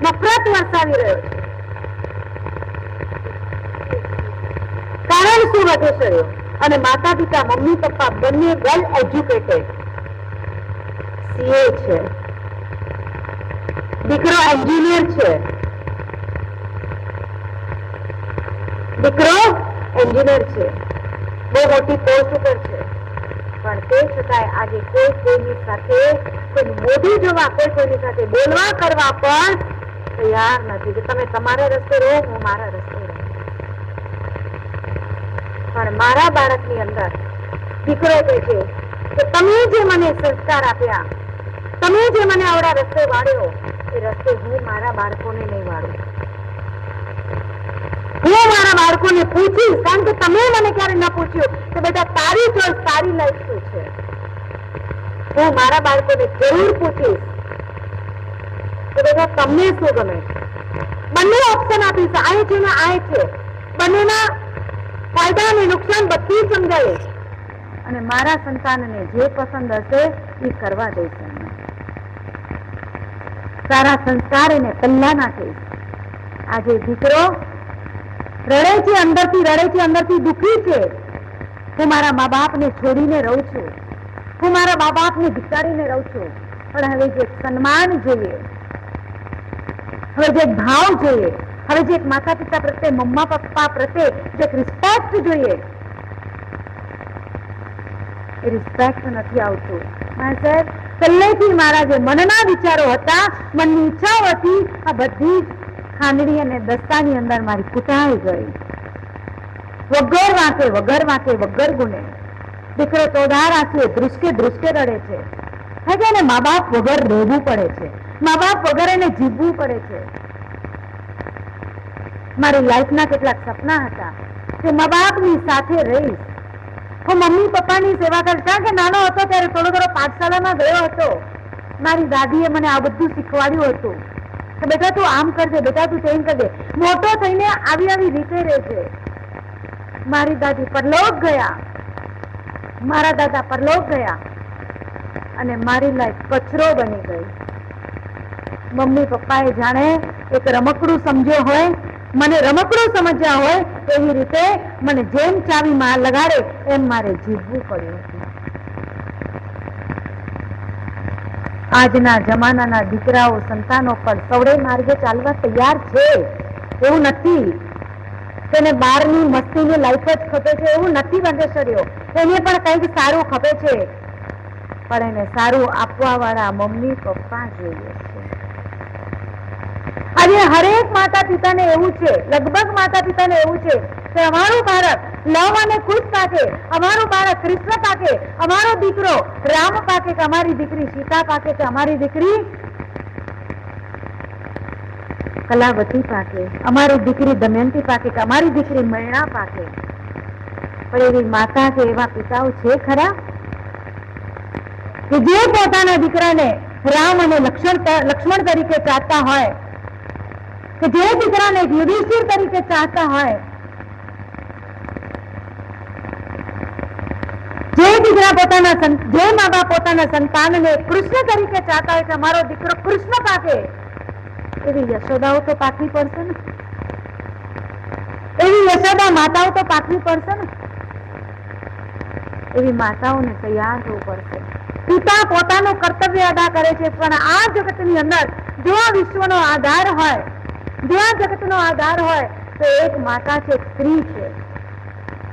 નફરત વરસાવી રહ્યો છે. કારણ શું વધે છે? અને માતા પિતા, મમ્મી પપ્પા બંને વેલ એજ્યુકેટેડ સીએ છે, દીકરો એન્જિનિયર છે, બહુ મોટી પોસ્ટ ઉપર છે. પણ તે છતાંય આજે કોઈની સાથે, કોઈ મોઢું જોવા, કોઈની સાથે બોલવા કરવા પણ તૈયાર નથી કે તમે તમારા રસ્તે રહો, હું મારા રસ્તે રહું. પણ મારા બાળકની અંદર દીકરો કહે છે કે તમે જે મને સંસ્કાર આપ્યા, તમે જે મને આવડા રસ્તે વાળ્યો, એ રસ્તે હું મારા બાળકોને નહીં વાળું. હું મારા બાળકોને પૂછીશ, કારણ કે તમે મને ક્યારે ન પૂછ્યું કે બેટા તારી ચોઈસ, તારી લાઈફ શું છે. હું મારા બાળકોને જરૂર પૂછીશ કે બેટા તમને શું ગમે. બંને ઓપ્શન આપીશ, આ છે ને આ છે. બંનેના ફાયદા અને નુકસાન બધું સમજાવીશ અને મારા સંતાનને જે પસંદ હશે એ કરવા દઈશ. સારા સંસ્કાર એને પહેલા નાખીશ. આજે દીકરો રડે છે, અંદરથી દુઃખી છે. હું મારા મા બાપને છોડીને રહું છું, હું મારા મા બાપને ધિક્કારીને રહું છું. પણ હવે જે સન્માન જોઈએ, હવે જે ભાવ જોઈએ, હવે જે માતા પિતા પ્રત્યે, મમ્મા પપ્પા પ્રત્યે જે રિસ્પેક્ટ જોઈએ, એ રિસ્પેક્ટ નથી આવતું. સાહેબ, પહેલેથી મારા જે મનના વિચારો હતા, મનની ઈચ્છાઓ હતી, આ બધી ખાંડણી અને દસ્તાની અંદર મારી કૂટાઈ ગઈ. વગર વાંકે વગર ગુને દીકરો તોધાર આંસુએ ધ્રુસકે રડે છે. એને મા બાપ વગર રહેવું પડે છે, મા બાપ વગર એને જીવવું પડે છે. મારી લાઈફના કેટલાક સપના હતા કે મા બાપની સાથે રહીશ. હું મમ્મી પપ્પાની સેવા કરતા કે નાનો હતો ત્યારે થોડો પાઠશાળામાં ગયો હતો. મારી દાદીએ મને આ બધું શીખવાડ્યું હતું કે બેટા તું આમ કરજે, બેટા તું તેમ કરજે. મોટો થઈને આવી રીતે રહેજે. મારી દાદી પરલોક ગયા, મારા દાદા પરલોક ગયા અને મારી લાઈફ કચરો બની ગઈ. મમ્મી પપ્પાએ જાણે એક રમકડું સમજ્યો હોય, મને રમકડું સમજ્યા હોય એવી રીતે મને જેમ ચાવીમાં લગાડે એમ મારે જીવવું પડ્યું હતું. આજના જમાનાના દીકરાઓ સંતાનો પર સવડે માર્ગે ચાલવા તૈયાર છે એવું નથી. તેને બહારની મસ્તીની લાઈફ જ ખપે છે એવું નથી વગેશરીઓ. એને પણ કંઈક સારું ખપે છે, પણ એને સારું આપવા વાળા મમ્મી પપ્પા જોઈએ છે. આજે હરેક માતા પિતાને એવું છે, લગભગ માતા પિતાને એવું છે કે અમારું બાળક લવ અને ખુશ પાકે, અમારું બાળક કૃષ્ણ પાકે, અમારો દીકરો રામ પાકે કે અમારી દીકરી સીતા પાકે કે અમારી દીકરી કલાવતી પાકે, અમારી દીકરી દમયંતી પાકે કે અમારી દીકરી મૈણા પાકે. પણ એવી માતા કે એવા પિતાઓ છે ખરા કે જે પોતાના દીકરાને રામ અને લક્ષ્મણ તરીકે ચાહતા હોય, કે જે દીકરાને યુધિષ્ઠિર તરીકે ચાહતા હોય, જે મા બાપ પોતાના સંતાનને કૃષ્ણ તરીકે ચાહતા હોય કે અમારો દીકરો કૃષ્ણ પાકે, એવી યશોદાઓ તો પાકવી પડશે ને. એવી યશોદા માતાઓ તો પાકવી પડશે ને. એવી માતાઓને તૈયાર થવું પડશે. પિતા પોતાનું કર્તવ્ય અદા કરે છે, પણ આ જગતની અંદર જો આ વિશ્વનો આધાર હોય, જો આ જગતનો આધાર હોય તો એક માતા છે, એક સ્ત્રી છે.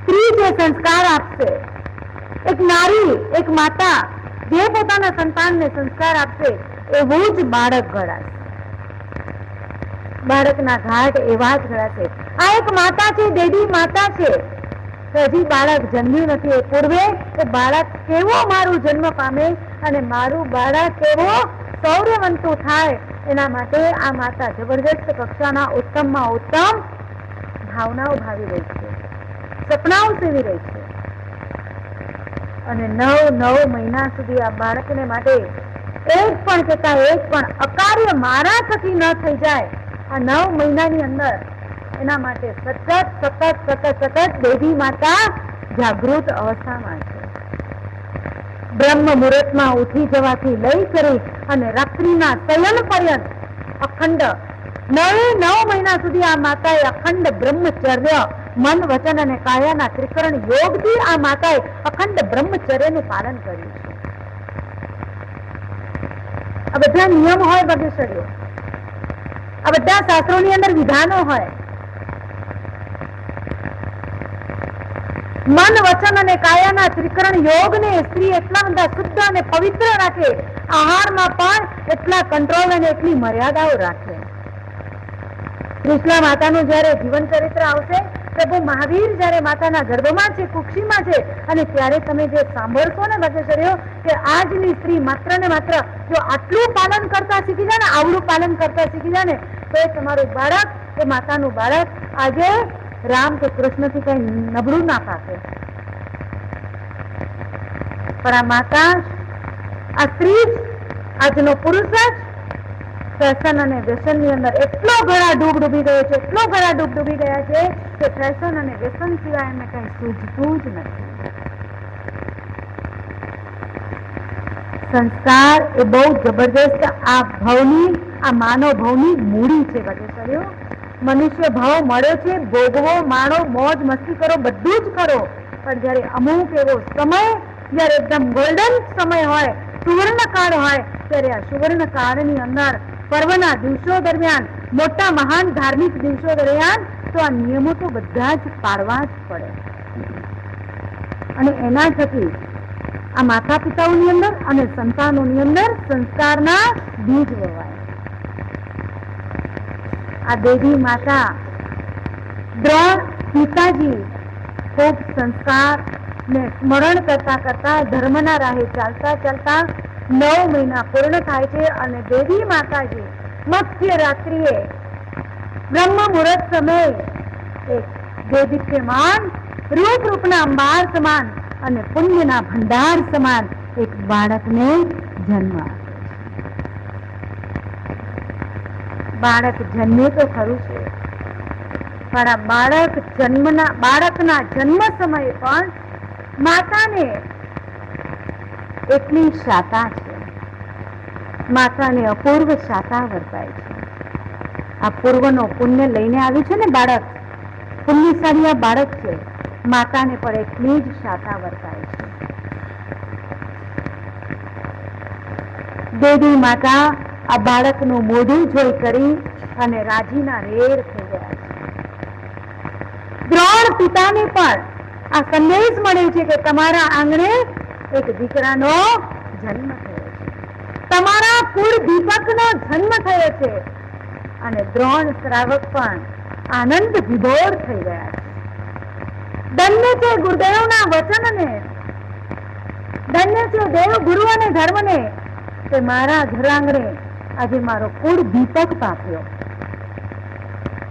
સ્ત્રી જે સંસ્કાર આપશે, એક નારી, એક માતા જે પોતાના સંતાનને સંસ્કાર આપશે એવું જ બાળક ઘડાશે. બાળકના ઘાટ એવા જ ઘડાશે. આ એક માતા છે, દેવી માતા છે. હજી બાળક જન્મ્યું નથી એ પૂર્વે એ બાળક કેવો મારું જન્મ પામે અને મારું બાળક કેવો શૌર્યવંતું થાય એના માટે આ માતા જબરદસ્ત કક્ષાના ઉત્તમમાં ઉત્તમ ભાવનાઓ ભાવી રહી છે, સપનાઓ સેવી રહી છે. અને 9 મહિના સુધી આ બાળકને માટે એક પણ કહેતા એક પણ અકાર્ય મારા થકી ન થઈ જાય. આ 9 મહિનાની અંદર એના માટે સતત દેવી માતા જાગૃત અવસ્થામાં છે. બ્રહ્મ મુહૂર્તમાં ઉઠી જવાથી લઈ કરી અને રાત્રિના શયન પર્યંત અખંડ 9 મહિના સુધી આ માતાએ અખંડ બ્રહ્મચર્ય, મન વચન અને કાયાના ત્રિકરણ યોગથી આ માતાએ અખંડ બ્રહ્મચર્યનું પાલન કર્યું છે. આ બધા નિયમ હોય બગેશ્વરીઓ, આ બધા શાસ્ત્રોની અંદર વિધાનો હોય. મન વચન અને કાયાના ત્રિકરણ યોગને સ્ત્રી એટલા બધા શુદ્ધ અને પવિત્ર રાખે, આહારમાં પણ એટલા કંટ્રોલ અને એટલી મર્યાદાઓ રાખે. કૃષ્ણ માતાનું જયારે જીવન ચરિત્ર આવશે, પ્રભુ મહાવીર જયારે માતાના ગર્ભમાં છે, કુક્ષીમાં છે, અને ત્યારે તમે જે સાંભળશો ને બગેશ્વરીઓ કે આજની સ્ત્રી માત્ર ને માત્ર જો આટલું પાલન કરતા શીખી જાય ને, આવડું પાલન કરતા શીખી જાય ને, તો એ તમારું બાળક, એ માતાનું બાળક આજે રામ કે કૃષ્ણથી કઈ નબળું ના પાકે. પણ આ માતા, આ સ્ત્રી, આજનો પુરુષ જ ફેશન અને વ્યસન ની અંદર એટલો ઘણા ડૂબી ગયો છે, એટલો ઘણા ડૂબી ગયા છે કે ફેશન અને વ્યસન સિવાય એમને કઈ સૂઝતું જ નથી. સંસ્કાર એ બહુ જબરદસ્ત આ ભવની, આ માનવ ભવની મૂડી છે બગેશ્વરીઓ. મનુષ્ય ભાવ મળ્યો છે, ભોગવો, માણો, મોજ મસ્તી કરો, બધું જ કરો, પણ જયારે અમુક એવો સમય, જયારે એકદમ ગોલ્ડન સમય હોય, સુવર્ણકાળ હોય, ત્યારે આ સુવર્ણકાળની અંદર પર્વના દિવસો દરમિયાન, મોટા મહાન ધાર્મિક દિવસો દરમિયાન તો આ નિયમો તો બધા જ પાળવા જ પડે. અને એના થકી આ માતા પિતાઓની અંદર અને સંતાનોની અંદર સંસ્કારના બીજ વવાય. આ દેવી માતા દ્રોણ પિતાજી ખૂબ સંસ્કાર ને સ્મરણ કરતા કરતા ધર્મના રાહે ચાલતા ચાલતા 9 મહિના પૂર્ણ થાય છે અને દેવી માતાજી મધ્ય રાત્રિએ બ્રહ્મ મુહૂર્ત સમયે એક દેદીપ્યમાન રૂપના અંબાર સમાન અને પુણ્યના ભંડાર સમાન એક બાળકને જન્મ આપે. બાળક જન્મે તો ખરું છે, પણ આ બાળકના જન્મ સમયે પણ માતાને એટલી શાતા છે, માતાને અપૂર્વ શાતા વર્તાય છે. આ પૂર્વનો પુણ્ય લઈને આવ્યું છે ને બાળક, પુણ્યશાળી આ બાળક છે, માતાને પણ એટલી જ શાતા વર્તાય છે. દેવી માતા આ બાળકનું મોઢું જોઈ કરી અને રાજીના રેડ થઈ ગયા છે. દ્રોણ પિતાને પણ આ સંદેશ મળે છે કે તમારા આંગણે એક દીકરાનો જન્મ થયો છે, તમારા કુળ દીપકનો જન્મ થયો છે. અને દ્રોણ શ્રાવક પણ આનંદ વિભોર થઈ ગયા છે. ધન્ય છે ગુરુદેવના વચનને, ધન્ય છે દેવ ગુરુ અને ધર્મને કે મારા ઘર આંગણે આજે મારો કુળ દીપક પામ્યો,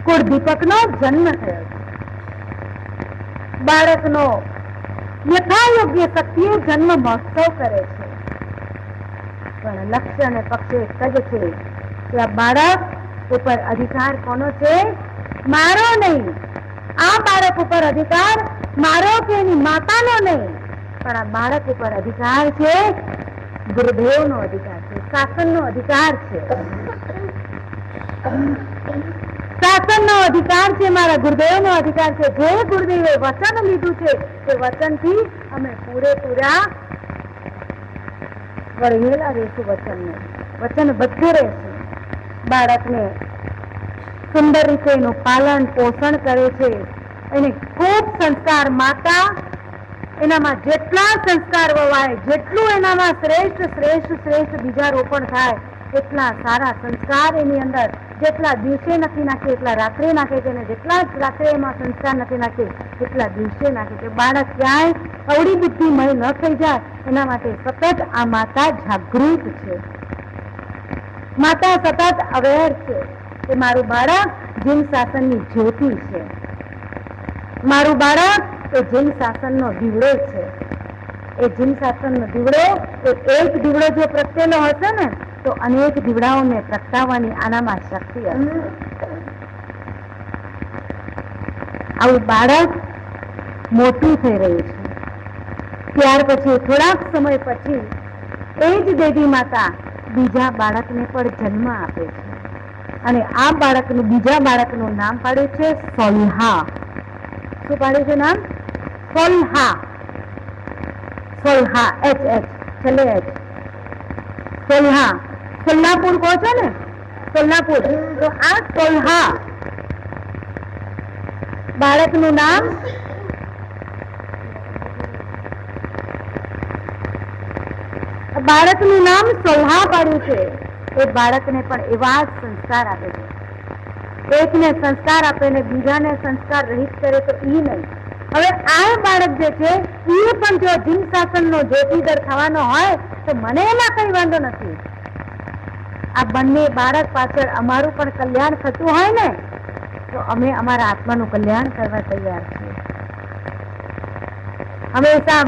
કુળ દીપકનો જન્મ થયો છે. બાળકનો યથાયોગ્ય શક્તિએ જન્મ મહોત્સવ કરે છે. પણ લક્ષ્ય અને પક્ષ એક જ છે કે આ બાળક ઉપર અધિકાર કોનો છે? મારો નહીં. આ બાળક ઉપર અધિકાર મારો કે એની માતાનો નહીં, પણ આ બાળક ઉપર અધિકાર છે ગુરુદેવનો અધિકાર છે, શાસનનો અધિકાર છે. શાસનનો અધિકાર છે, મારા ગુરુદેવનો અધિકાર છે. જે ગુરુદેવે વચન લીધું છે તે વચનથી અમે પૂરેપૂરા વળગેલા રહેશું. વચનબદ્ધ રહેશું. બાળકને સુંદર રીતે એનું પાલન પોષણ કરે છે. એને ખૂબ સંસ્કાર, માતા એનામાં જેટલા સંસ્કાર વવાય, જેટલું એનામાં શ્રેષ્ઠ બીજારોપણ થાય, એટલા સારા સંસ્કાર એની અંદર જેટલા દિવસે નથી નાખે એટલા રાત્રે નાખે છે, અને જેટલા રાત્રે એમાં સંસ્કાર નથી નાખે એટલા દિવસે નાખે છે. બાળક ક્યાંય અવળી બુદ્ધિમય ન થઈ જાય એના માટે સતત આ માતા જાગૃત છે. માતા સતત અવેર છે કે મારું બાળક જીન શાસનની જ્યોતિ છે, મારું બાળક એ જીન શાસનનો દીવડો છે. એ જીન શાસનનો દીવડો એક દીવડો જો પ્રગટેલો હશે ને તો અનેક દીવડાઓને પ્રગટાવવાની આનામાં શક્તિ હશે. આવું બાળક મોટું થઈ રહ્યું છે. ત્યાર પછી થોડાક સમય પછી એ જ દેવી માતા બીજા બાળકને પણ જન્મ આપે છે. અને આ બાળકનું બીજા બાળકનું નામ પાડ્યું છે સોલ્હા. શું પાડ્યું છે નામ? સોલ્હા. સોલ્હા, એચ છેલ્લે એચ. સોલ્હા, સોલ્લાપુર કહો છો ને, સોલ્લાપુર. તો આ સોલ્હા બાળકનું નામ સોલ્હા પાડ્યું છે. એ બાળકને પણ એવા જ સંસ્કાર આપે છે. એકને સંસ્કાર આપે ને બીજાને સંસ્કાર રહિત કરે તો ઈ નહીં. હવે આ બાળક જે છે એ પણ જો જીન શાસનનો જ્યોતિદર થવાનો હોય તો મને એમાં કઈ વાંધો નથી. આ બંને બાળક પાછળ અમારું પણ કલ્યાણ થતું હોય ને તો અમે અમારા આત્માનું કલ્યાણ કરવા તૈયાર છીએ. હંમેશા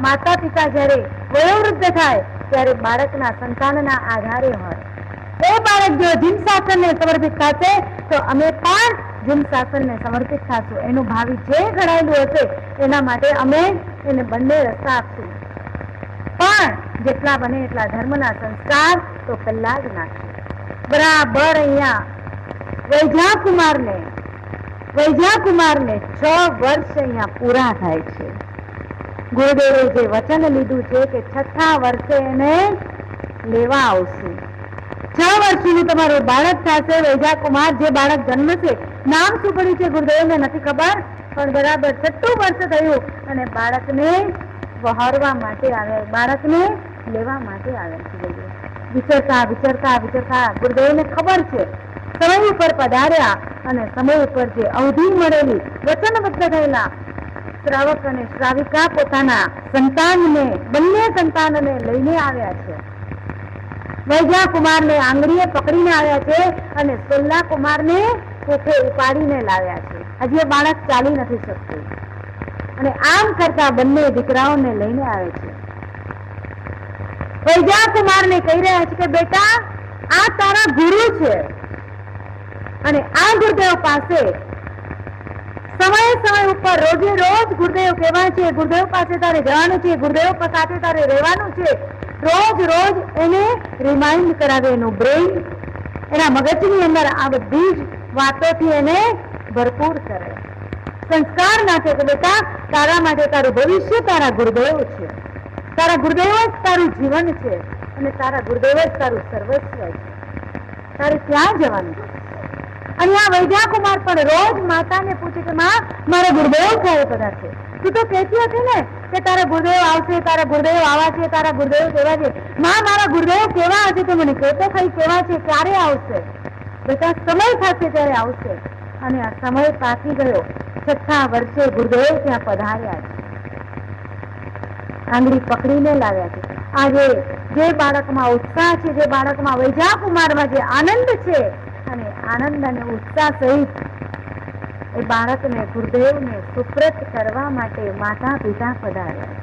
માતા પિતા જયારે વયોવૃદ્ધ થાય ત્યારે બાળકના સંતાનના આધારે હોય. એ બાળક જો જીન શાસનને સમર્પિત થશે તો અમે પણ જીન શાસનને સમર્પિત થશું. એનું ભાવિ જે ઘડાયેલું હશે એના માટે અમે એને બંને રસ્તા આપશું. પણ જેટલા બને એટલા ધર્મના સંસ્કાર તો પહેલા જ નાખશું. બરાબર અહીંયા વૈજા કુમારને 6 વર્ષ અહીંયા પૂરા થાય છે. ગુરુદેવે જે વચન લીધું છે કે 6થા વર્ષે એને લેવા આવશે. 6 વર્ષનું તમારું બાળક થશે વૈજા કુમાર. જે બાળક જન્મશે, નામ શું પડ્યું છે ગુરુદેવને નથી ખબર, પણ બરાબર 6થું વર્ષ થયું અને બાળકને વહારવા માટે આવે, બાળકને લેવા માટે આવે છે. વિચરતા ગુરુદેવને ખબર છે સમય ઉપર પધાર્યા અને સમય ઉપર જે અવધિ મળેલી વચનબદ્ધ થયેલા શ્રાવક અને શ્રાવિકા પોતાના બંને સંતાનને લઈને આવ્યા છે. વૈજા કુમારને આંગળીએ પકડીને આવ્યા છે અને સોલ્લા કુમારને કોઠે ઉપાડીને લાવ્યા છે. હજી એ બાળક ચાલી નથી શકતું અને આમ કરતા બંને દીકરાઓને લઈને આવે છે. વૈજા કુમારને કહી રહ્યા છે કે બેટા આ તારા ગુરુ છે અને આ ગુરુદેવ પાસે સમય ઉપર રોજે રોજ ગુરુદેવ કહેવાય છે, ગુરુદેવ પાસે તારે જવાનું છે, ગુરુદેવ સાથે તારે રહેવાનું છે. રોજ એને રિમાઇન્ડ કરાવે, એનું બ્રેઇન એના મગજની અંદર આ બધી જ વાતોથી એને ભરપૂર કરે. સંસ્કાર નાખે કે બેટા તારા માટે તારું ભવિષ્ય તારા ગુરુદેવ છે, તારા ગુરુદેવ જ તારું જીવન છે અને તારા ગુરુદેવ જ તારું સર્વસ્વ છે, તારે ક્યાં જવાનું છે. અહીંયા વૈદ્યા કુમાર પણ રોજ માતાને પૂછે કે માં મારા ગુરુદેવ ક્યારે પધારશે? તું તો કહેતી હતી ને કે તારા ગુરુદેવ આવશે, તારા ગુરુદેવ આવા છે, તારા ગુરુદેવ કેવા છે. માં મારા ગુરુદેવ કેવા હશે તો મને કહેતો ખરી કેવા છે, ક્યારે આવશે? બેટા સમય થશે ત્યારે આવશે. અને આ સમય પાકી ગયો. 6થા વર્ષે ગુરુદેવ ત્યાં પધાર્યા છે, આંગળી પકડીને લાવ્યા છે. આજે જે બાળકમાં ઉત્સાહ છે, જે બાળકમાં વૈજા કુમારમાં જે આનંદ છે અને આનંદ અને ઉત્સાહ સહિત એ બાળકને ગુરુદેવને સુપ્રત કરવા માટે માતા પિતા પધાર્યા.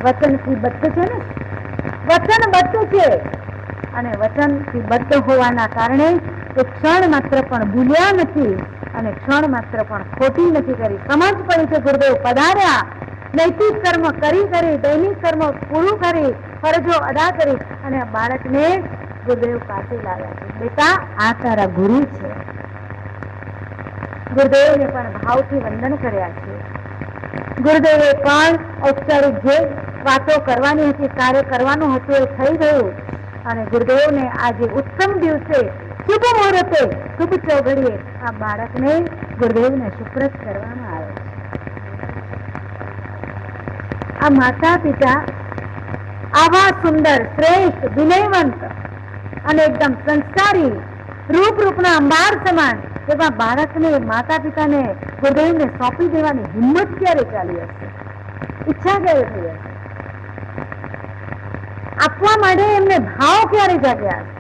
વચનથી બદ્ધ છે ને, વચનબદ્ધ છે અને વચનથી બદ્ધ હોવાના કારણે એ ક્ષણ માત્ર પણ ભૂલ્યા નથી અને ક્ષણ માત્ર પણ ખોટી નથી કરી. સમજ પડી છે ગુરુદેવ પધાર્યા, નૈતિક કર્મ કરી દૈનિક કર્મ પૂરું કરી, ફરજો અદા કરી અને આ બાળકને ગુરુદેવ પાસે લાવ્યા છે. બેટા આ તારા ગુરુ છે. ગુરુદેવને પણ ભાવથી વંદન કર્યા છે. ગુરુદેવે પણ ઔપચારિક જે વાતો કરવાની હતી, કાર્ય કરવાનું હતું એ થઈ ગયું અને ગુરુદેવને આજે ઉત્તમ દિવસે શુભ મુહૂર્તે શુભ ચોઘડીએ આ બાળકને ગુરુદેવને સુપ્રત કરવામાં આવે છે. આ માતા પિતા આવા સુંદર શ્રેષ્ઠ વિનયવંત અને એકદમ સંસ્કારી રૂપના અંબાર સમાન એવા બાળકને માતા પિતાને ગુરુદેવને સોંપી દેવાની હિંમત ક્યારે ચાલી હશે? ઈચ્છા ક્યારે થઈ હશે? આપવા માટે એમને ભાવ ક્યારે જાગ્યા હશે?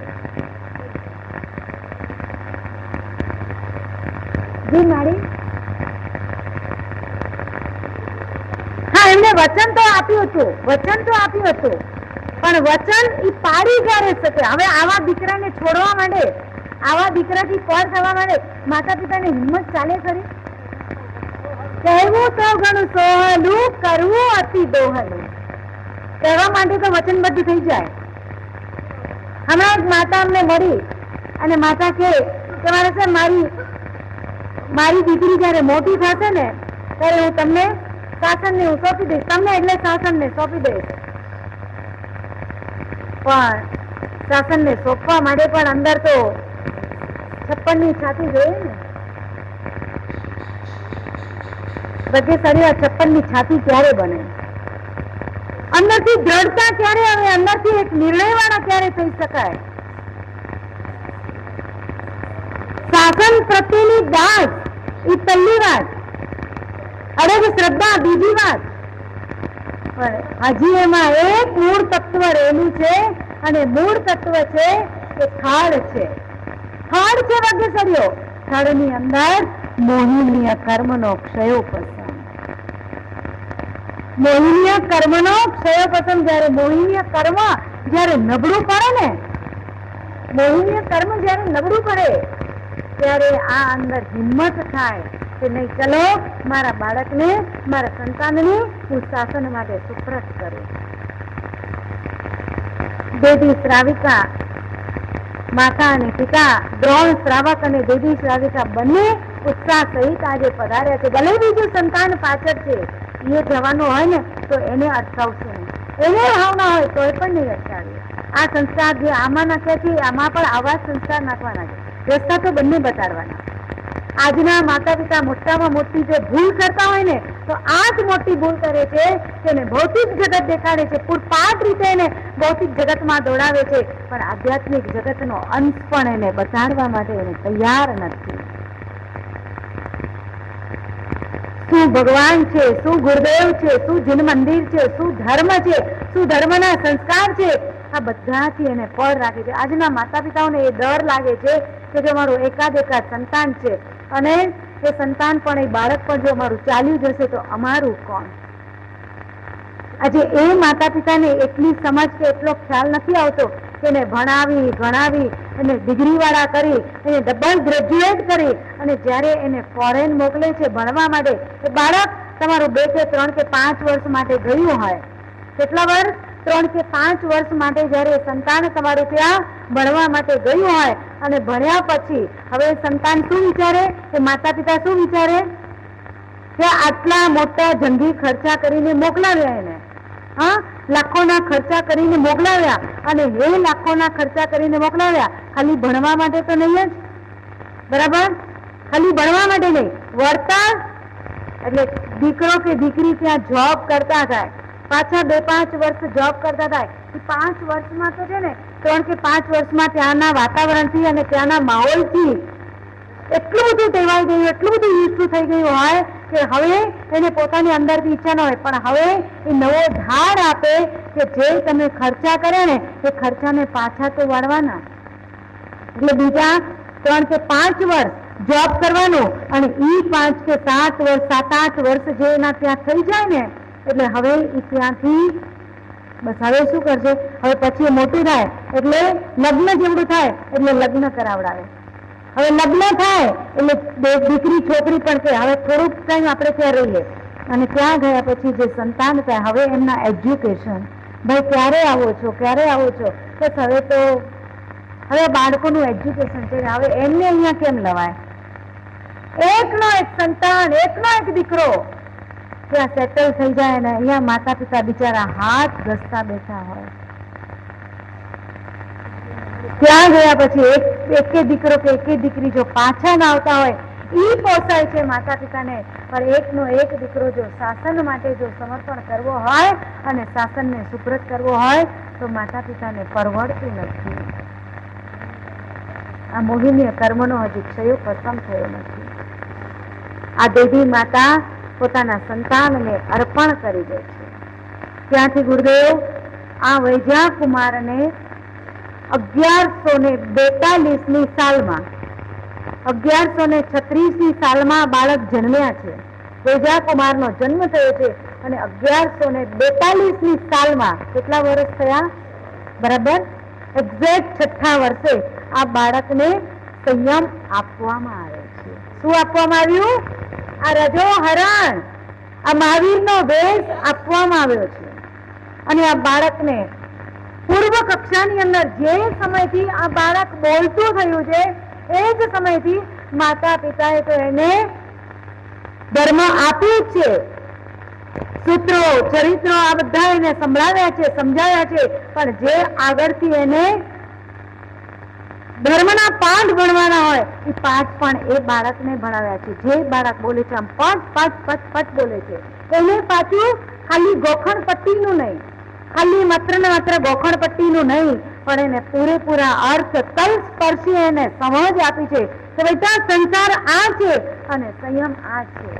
જી મારી હા, એમને વચન તો આપ્યું હતું, પણ વચન એ પાડી ક્યારે શકે? હવે આવા દીકરાને છોડવા માટે, આવા દીકરાથી પર થવા માટે માતા પિતાની હિંમત ચાલે ખરી? કહેવું તો ઘણું સહેલું, કરવું અતિ દોહલું. કહેવા માટે તો વચનબદ્ધ થઈ જાય. હમણાં એક માતા અમને મળી અને માતા કે મારે છે મારી દીકરી જયારે મોટી થશે ને ત્યારે હું તમને શાસનને હું સોંપી દઈશ, તમને એટલે શાસનને સોંપી દઈશ. પણ શાસનને સોંપવા માટે પણ અંદર તો 56ની છાતી જોઈએ ને. ભાગ્યશાળી 56ની છાતી ક્યારે બને? અંદરથી દ્રઢતા ક્યારે આવે? અંદરથી એક નિર્ણયવાળા ક્યારે થઈ શકાય? શાસન પ્રત્યેની દાસ એ પહેલી વાત, અડગ શ્રદ્ધા બીજી વાત, પણ હજી એમાં એક મૂળ તત્વ રહેલું છે અને મૂળ તત્વ છે એ થાળ છે. થાળ છે ભાગ્યશાળીઓ, થાળની અંદર મોહિનીય કર્મનો ક્ષયોપસમ. મોહિનીય કર્મનો ક્ષયોપસમ. જયારે મોહિનીય કર્મ જયારે નબળું પડે ને, મોહિનીય કર્મ જયારે નબળું પડે ત્યારે આ અંદર હિંમત થાય કે નહીં, ચલો મારા બાળકને, મારા સંતાનને હું શાસન માટે સુપ્રત કરું. દેદી શ્રાવિકા, માતા અને પિતા, દ્રોણ શ્રાવક અને દેદી શ્રાવિકા બંને ઉત્સાહ સહિત આજે પધાર્યા છે. ભલે બીજું સંતાન પાછળ છે, એ જવાનું હોય ને તો એને અટકાવશે નહીં, એને ભાવના હોય તો પણ નહીં અટકાવે. આ સંસ્કાર જે આમાં નાખ્યા છે આમાં પણ આવા સંસ્કાર નાખવાના છે. રસ્તા તો બંને બતાડવાના. આજના માતા પિતા મોટામાં મોટી જો ભૂલ કરતા હોય ને તો આ જ મોટી ભૂલ કરે છે કે એને ભૌતિક જગત દેખાડે છે, પૂરપાટ રીતે એને ભૌતિક જગતમાં દોડાવે છે, પણ આધ્યાત્મિક જગતનો અંશ પણ એને બતાડવા માટે એને તૈયાર નથી. શું ભગવાન છે, શું ગુરુદેવ છે, શું જીન મંદિર છે, શું ધર્મ છે, શું ધર્મના સંસ્કાર છે, આ બધાથી એને પળ રાખે છે. આજના માતા પિતાઓને એ ડર લાગે છે કે જો મારું એકાદ સંતાન છે અને એ સંતાન પણ, એ બાળક પણ જો અમારું ચાલ્યું જશે તો અમારું કોણ? આજે એ માતા પિતાને એટલી સમજ કે એટલો ખ્યાલ નથી આવતો કે એને ભણાવી ગણાવી એને ડિગ્રી વાળા કરી, એને ડબલ ગ્રેજ્યુએટ કરી અને જ્યારે એને ફોરેન મોકલે છે ભણવા માટે, એ બાળક તમારું 2 કે 3 કે 5 વર્ષ માટે ગયું હોય. કેટલા વર્ષ? 3 કે 5 વર્ષ માટે જ્યારે સંતાન તમારું ત્યાં ભણવા માટે ગયું હોય અને ભણ્યા પછી હવે સંતાન શું વિચારે, કે માતા પિતા શું વિચારે કે આટલા મોટા જંગી ખર્ચા કરીને મોકલાવ્યા એને, હા, લાખોના ખર્ચા કરીને મોકલાવ્યા, અને એ લાખોના ખર્ચા કરીને મોકલાવ્યા ખાલી ભણવા માટે તો નહીં જ, બરાબર, ખાલી ભણવા માટે નહીં, વળતર એટલે દીકરો કે દીકરી ત્યાં જોબ કરતા થાય, પાછા 2-5 વર્ષ જોબ કરતા થાય, 5 વર્ષમાં તો છે ને 3 કે 5 વર્ષમાં ત્યાંના વાતાવરણથી અને ત્યાંના માહોલથી એટલું બધું ટેવાઈ ગયું, એટલું બધું યુઝ થઈ ગયું હોય કે હવે એને પોતાની અંદરથી ઈચ્છા ન હોય, પણ હવે એ નવો ધાર આપે કે જે તમે ખર્ચા કરે ને એ ખર્ચાને પાછા તો વાળવાના, એટલે બીજા 3 કે 5 વર્ષ જોબ કરવાનું, અને ઈ 5 કે 7 વર્ષ 7-8 વર્ષ જે એના ત્યાં થઈ જાય ને એટલે હવે એ ત્યાંથી બસ હવે શું કરશે, હવે પછી મોટું થાય એટલે લગ્ન જેવડું થાય એટલે લગ્ન કરાવડાવે, હવે લગ્ન થાય એટલે દીકરી છોકરી પણ કે હવે થોડુંક ટાઈમ આપણે ત્યાં રહીએ, અને ત્યાં ગયા પછી જે સંતાન થાય હવે એમના એજ્યુકેશન, ભાઈ ક્યારે આવો છો, ક્યારે આવો છો, બસ હવે તો હવે બાળકોનું એજ્યુકેશન છે, હવે એમને અહીંયા કેમ લવાય, એકનો એક સંતાન, એકનો એક દીકરો ત્યાં સેટલ થઈ જાય ને અહીંયા માતા પિતા બિચારા હાથ ઘસતા બેઠા હોય, ત્યાં ગયા પછી એક દીકરો કે એક દીકરી જો પાછા ના આવતા હોય ઈ પોસાય છે માતા પિતાને, પણ એકનો એક દીકરો જો શાસન માટે જો સમર્પણ કરવો હોય અને શાસનને સુપ્રત કરવો હોય તો માતા પિતાને પરવડતું નથી. આ મોહિની કર્મનો હજી ક્ષયો ખતમ થયો નથી. આ દેવી માતા પોતાના સંતાનને અર્પણ કરી દે છે. ત્યાંથી ગુરુદેવ આ વૈજા કુમારને 1142 સાલમાં 1136 સાલમાં બાળક જન્મ્યા છે. વૈજા કુમારનો જન્મ થયો છે અને 1142 સાલમાં કેટલા વર્ષ થયા? બરાબર એક્ઝેક્ટ 6થા વર્ષે આ બાળકને સંયમ આપવામાં આવે છે. શું આપવામાં આવ્યું? આ રજો હરણ, આ મહાવીરનો વેશ આપવામાં આવ્યો છે. અને આ બાળકને પૂર્વ કક્ષાની અંદર જે સમયથી આ બાળક બોલતું થયું છે એ જ સમયથી માતા પિતાએ તો એને ધર્મ આપ્યું છે. સૂત્રો, ચરિત્રો આ બધા એને સંભળાવ્યા છે, સમજાવ્યા છે, પણ જે આગળથી એને ધર્મના પાઠ ભણવાના હોય એ પાઠ પણ એ બાળકને ભણાવ્યા છે. જે બાળક બોલે છે આમ પટ પટ પટ પટ બોલે છે એને પાછું ખાલી ગોખણ પટ્ટીનું નહીં, ખાલી માત્ર ને માત્ર ગોખણ પટ્ટીનું નહીં, પણ એને પૂરેપૂરા અર્થ તલસ્પર્શી એને સમજ આપી છે કે બેટા સંસાર આ છે અને સંયમ આ છે,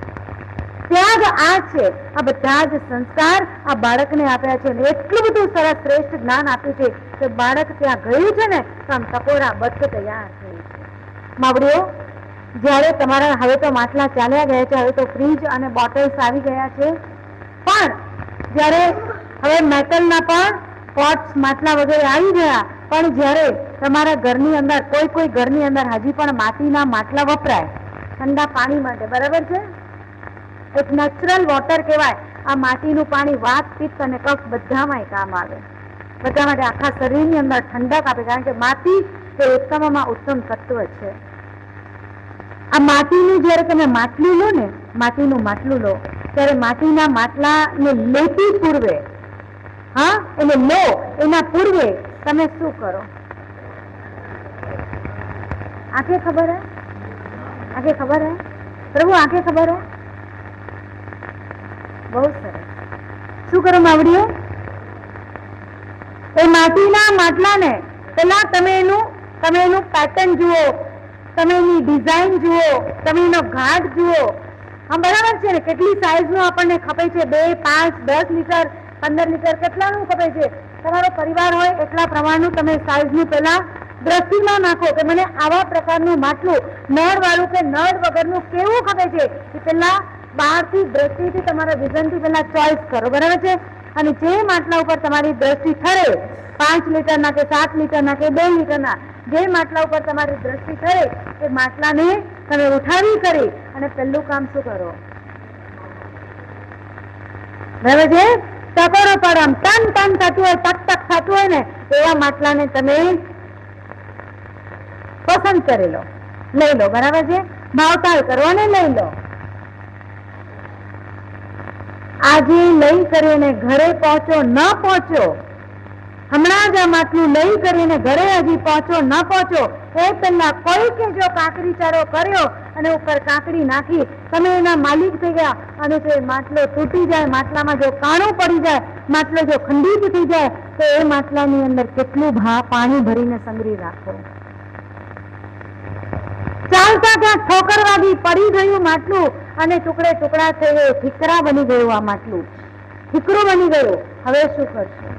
ત્યાગ આ છે. આ બધા જ સંસ્કાર આ બાળકને આપ્યા છે. એટલું બધું સરસ શ્રેષ્ઠ જ્ઞાન આપ્યું છે કે બાળક ત્યાં ગયું છે ને તો આમ ટકોરા બચ્ચ તૈયાર થયું છે. માવડીઓ, જ્યારે તમારા હવે તો માટલા ચાલ્યા ગયા છે, હવે તો ફ્રીજ અને બોટલ્સ આવી ગયા છે, પણ જ્યારે હવે મેટલના પણ પોટ્સ માટલા વગેરે આવી ગયા, પણ જ્યારે તમારા ઘરની અંદર કોઈ ઘરની અંદર હજી પણ માટીના માટલા વપરાય ઠંડા પાણી માટે, બરાબર છે, એક નેચરલ વોટર કહેવાય. આ માટીનું પાણી વાત, પિત્ત અને કફ બધામાં કામ આવે, બધા માટે આખા શરીરની અંદર ઠંડક આપે, કારણ કે માટી એ ઉત્તમમાં ઉત્તમ તત્વ છે. આ માટીનું જ્યારે તમે માટલું લો ને, માટીનું માટલું લો ત્યારે માટીના માટલાને લેતી પૂર્વે, હા એને લો એના પૂર્વે તમે શું કરો? આંખે ખબર હે? આંખે ખબર હે પ્રભુ? આંખે ખબર હે? બહુ સરસ. શું કરો માવડીઓ? એ માટીના માટલાને પેલા તમે એનું પેટર્ન જુઓ, તમે એની ડિઝાઇન જુઓ, તમે એનો ઘાટ જુઓ. હા બરાબર છે ને, કેટલી સાઈઝનું આપણને ખપે છે? 2, 5, 10 લીટર, 15 લીટર, કેટલાનું ખપે છે? તમારો પરિવાર હોય એટલા પ્રમાણનું તમે સાઈઝનું પેલા દ્રષ્ટિમાં નાખો કે મને આવા પ્રકારનું માટલું નળ વાળું કે નળ વગરનું કેવું ખપે છે એ પેલા બહારથી દ્રષ્ટિથી તમારા વિઝનથી પેલા ચોઈસ કરો, બરાબર છે. અને જે માટલા ઉપર તમારી દ્રષ્ટિ ઠરે, 5 લીટરના કે 7 લીટરના કે 2 લીટરના, જે માટલા ઉપર તમારી દ્રષ્ટિ ઠરે એ માટલાને તમે ઉઠાવી કરી અને પહેલું કામ શું કરો? બરાબર છે, ટકોરો પર આમ ટન ટન થતું હોય, ટક ટક થતું હોય ને, એવા માટલાને તમે પસંદ કરી લો, લઈ લો. બરાબર છે? ભાવતાલ કરો અને લઈ લો. આજે લઈ કરીને ઘરે પહોંચો ન પહોંચો, હમણાં જ આ માટલું લઈ કરીને ઘરે હજી પહોંચો ન પહોંચો એ પહેલા કોઈકે જો કાકરી ચારો કર્યો અને ઉપર કાકડી નાખી, તમે એના માલિક થઈ ગયા અને જો માટલો તૂટી જાય, માટલામાં જો કાણું પડી જાય, માટલો જો ખંડિત થઈ જાય, તો એ માટલાની અંદર કેટલું પાણી ભરીને સંગ્રહી રાખો. ચાલતા ત્યાં ઠોકર વાગી, પડી ગયું માટલું અને ટુકડે ટુકડા થઈ, ઠીકરા બની ગયું. આ માટલું ઠીકરું બની ગયું. હવે શું કરશો?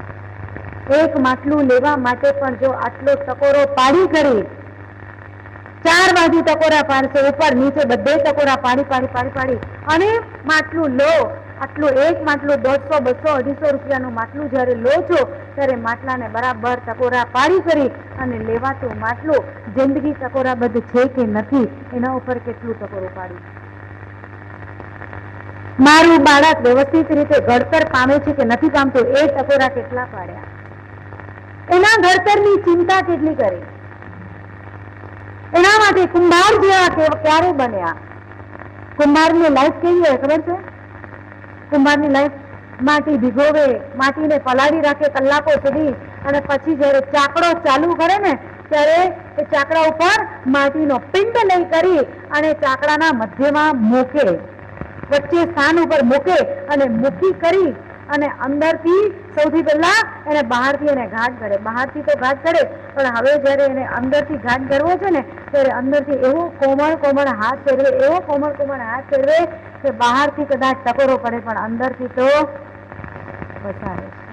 એક માટલું લેવા માટે પણ જો આટલો ટકોરો પાડી કરી, 4 બાજુ ટકોરા પાડશો, ઉપર નીચે બધે ટકોરા પાડી પાડી પાડી પાડી અને માટલું લો. આટલું એક માટલું 100, 200, 250 રૂપિયાનું માટલું જયારે લો છો, ત્યારે માટલાને બરાબર ટકોરા પાડી કરી અને લેવાતું માટલું જિંદગી ટકોરાબદ્ધ છે કે નથી, એના ઉપર કેટલું ટકોરો પાડી. મારું બાળક વ્યવસ્થિત રીતે ઘડતર પામે છે કે નથી પામતું, એ ટકોરા કેટલા પાડ્યા, એના ઘડતરની ચિંતા કેટલી કરી, એના માટે કુંભાર જેવા ક્યારે બન્યા. કુંભારની લાઈફ કેવી હોય ખબર છે? કુંભારની લાઈફ માટી ભીગોવે, માટીને પલાળી રાખે કલાકો સુધી અને પછી જયારે ચાકડો ચાલુ કરે ને, ત્યારે એ ચાકડા ઉપર માટીનો પિંડ લઈ કરી અને ચાકડાના મધ્યમાં મૂકે, વચ્ચે સ્થાન ઉપર મૂકે અને મૂકી કરી અને અંદરથી સૌથી પહેલા એને બહારથી એને ઘાટ કરે. બહારથી તો ઘાટ કરે, પણ હવે જયારે એને અંદરથી ઘાટ કરવો છે ને, ત્યારે અંદરથી એવો કોમળ કોમળ હાથ ફેરવે, એવો કોમળ કોમળ હાથ ફેરવે કે બહારથી કદાચ ટકોરો પડે પણ અંદરથી તો પસારે છે.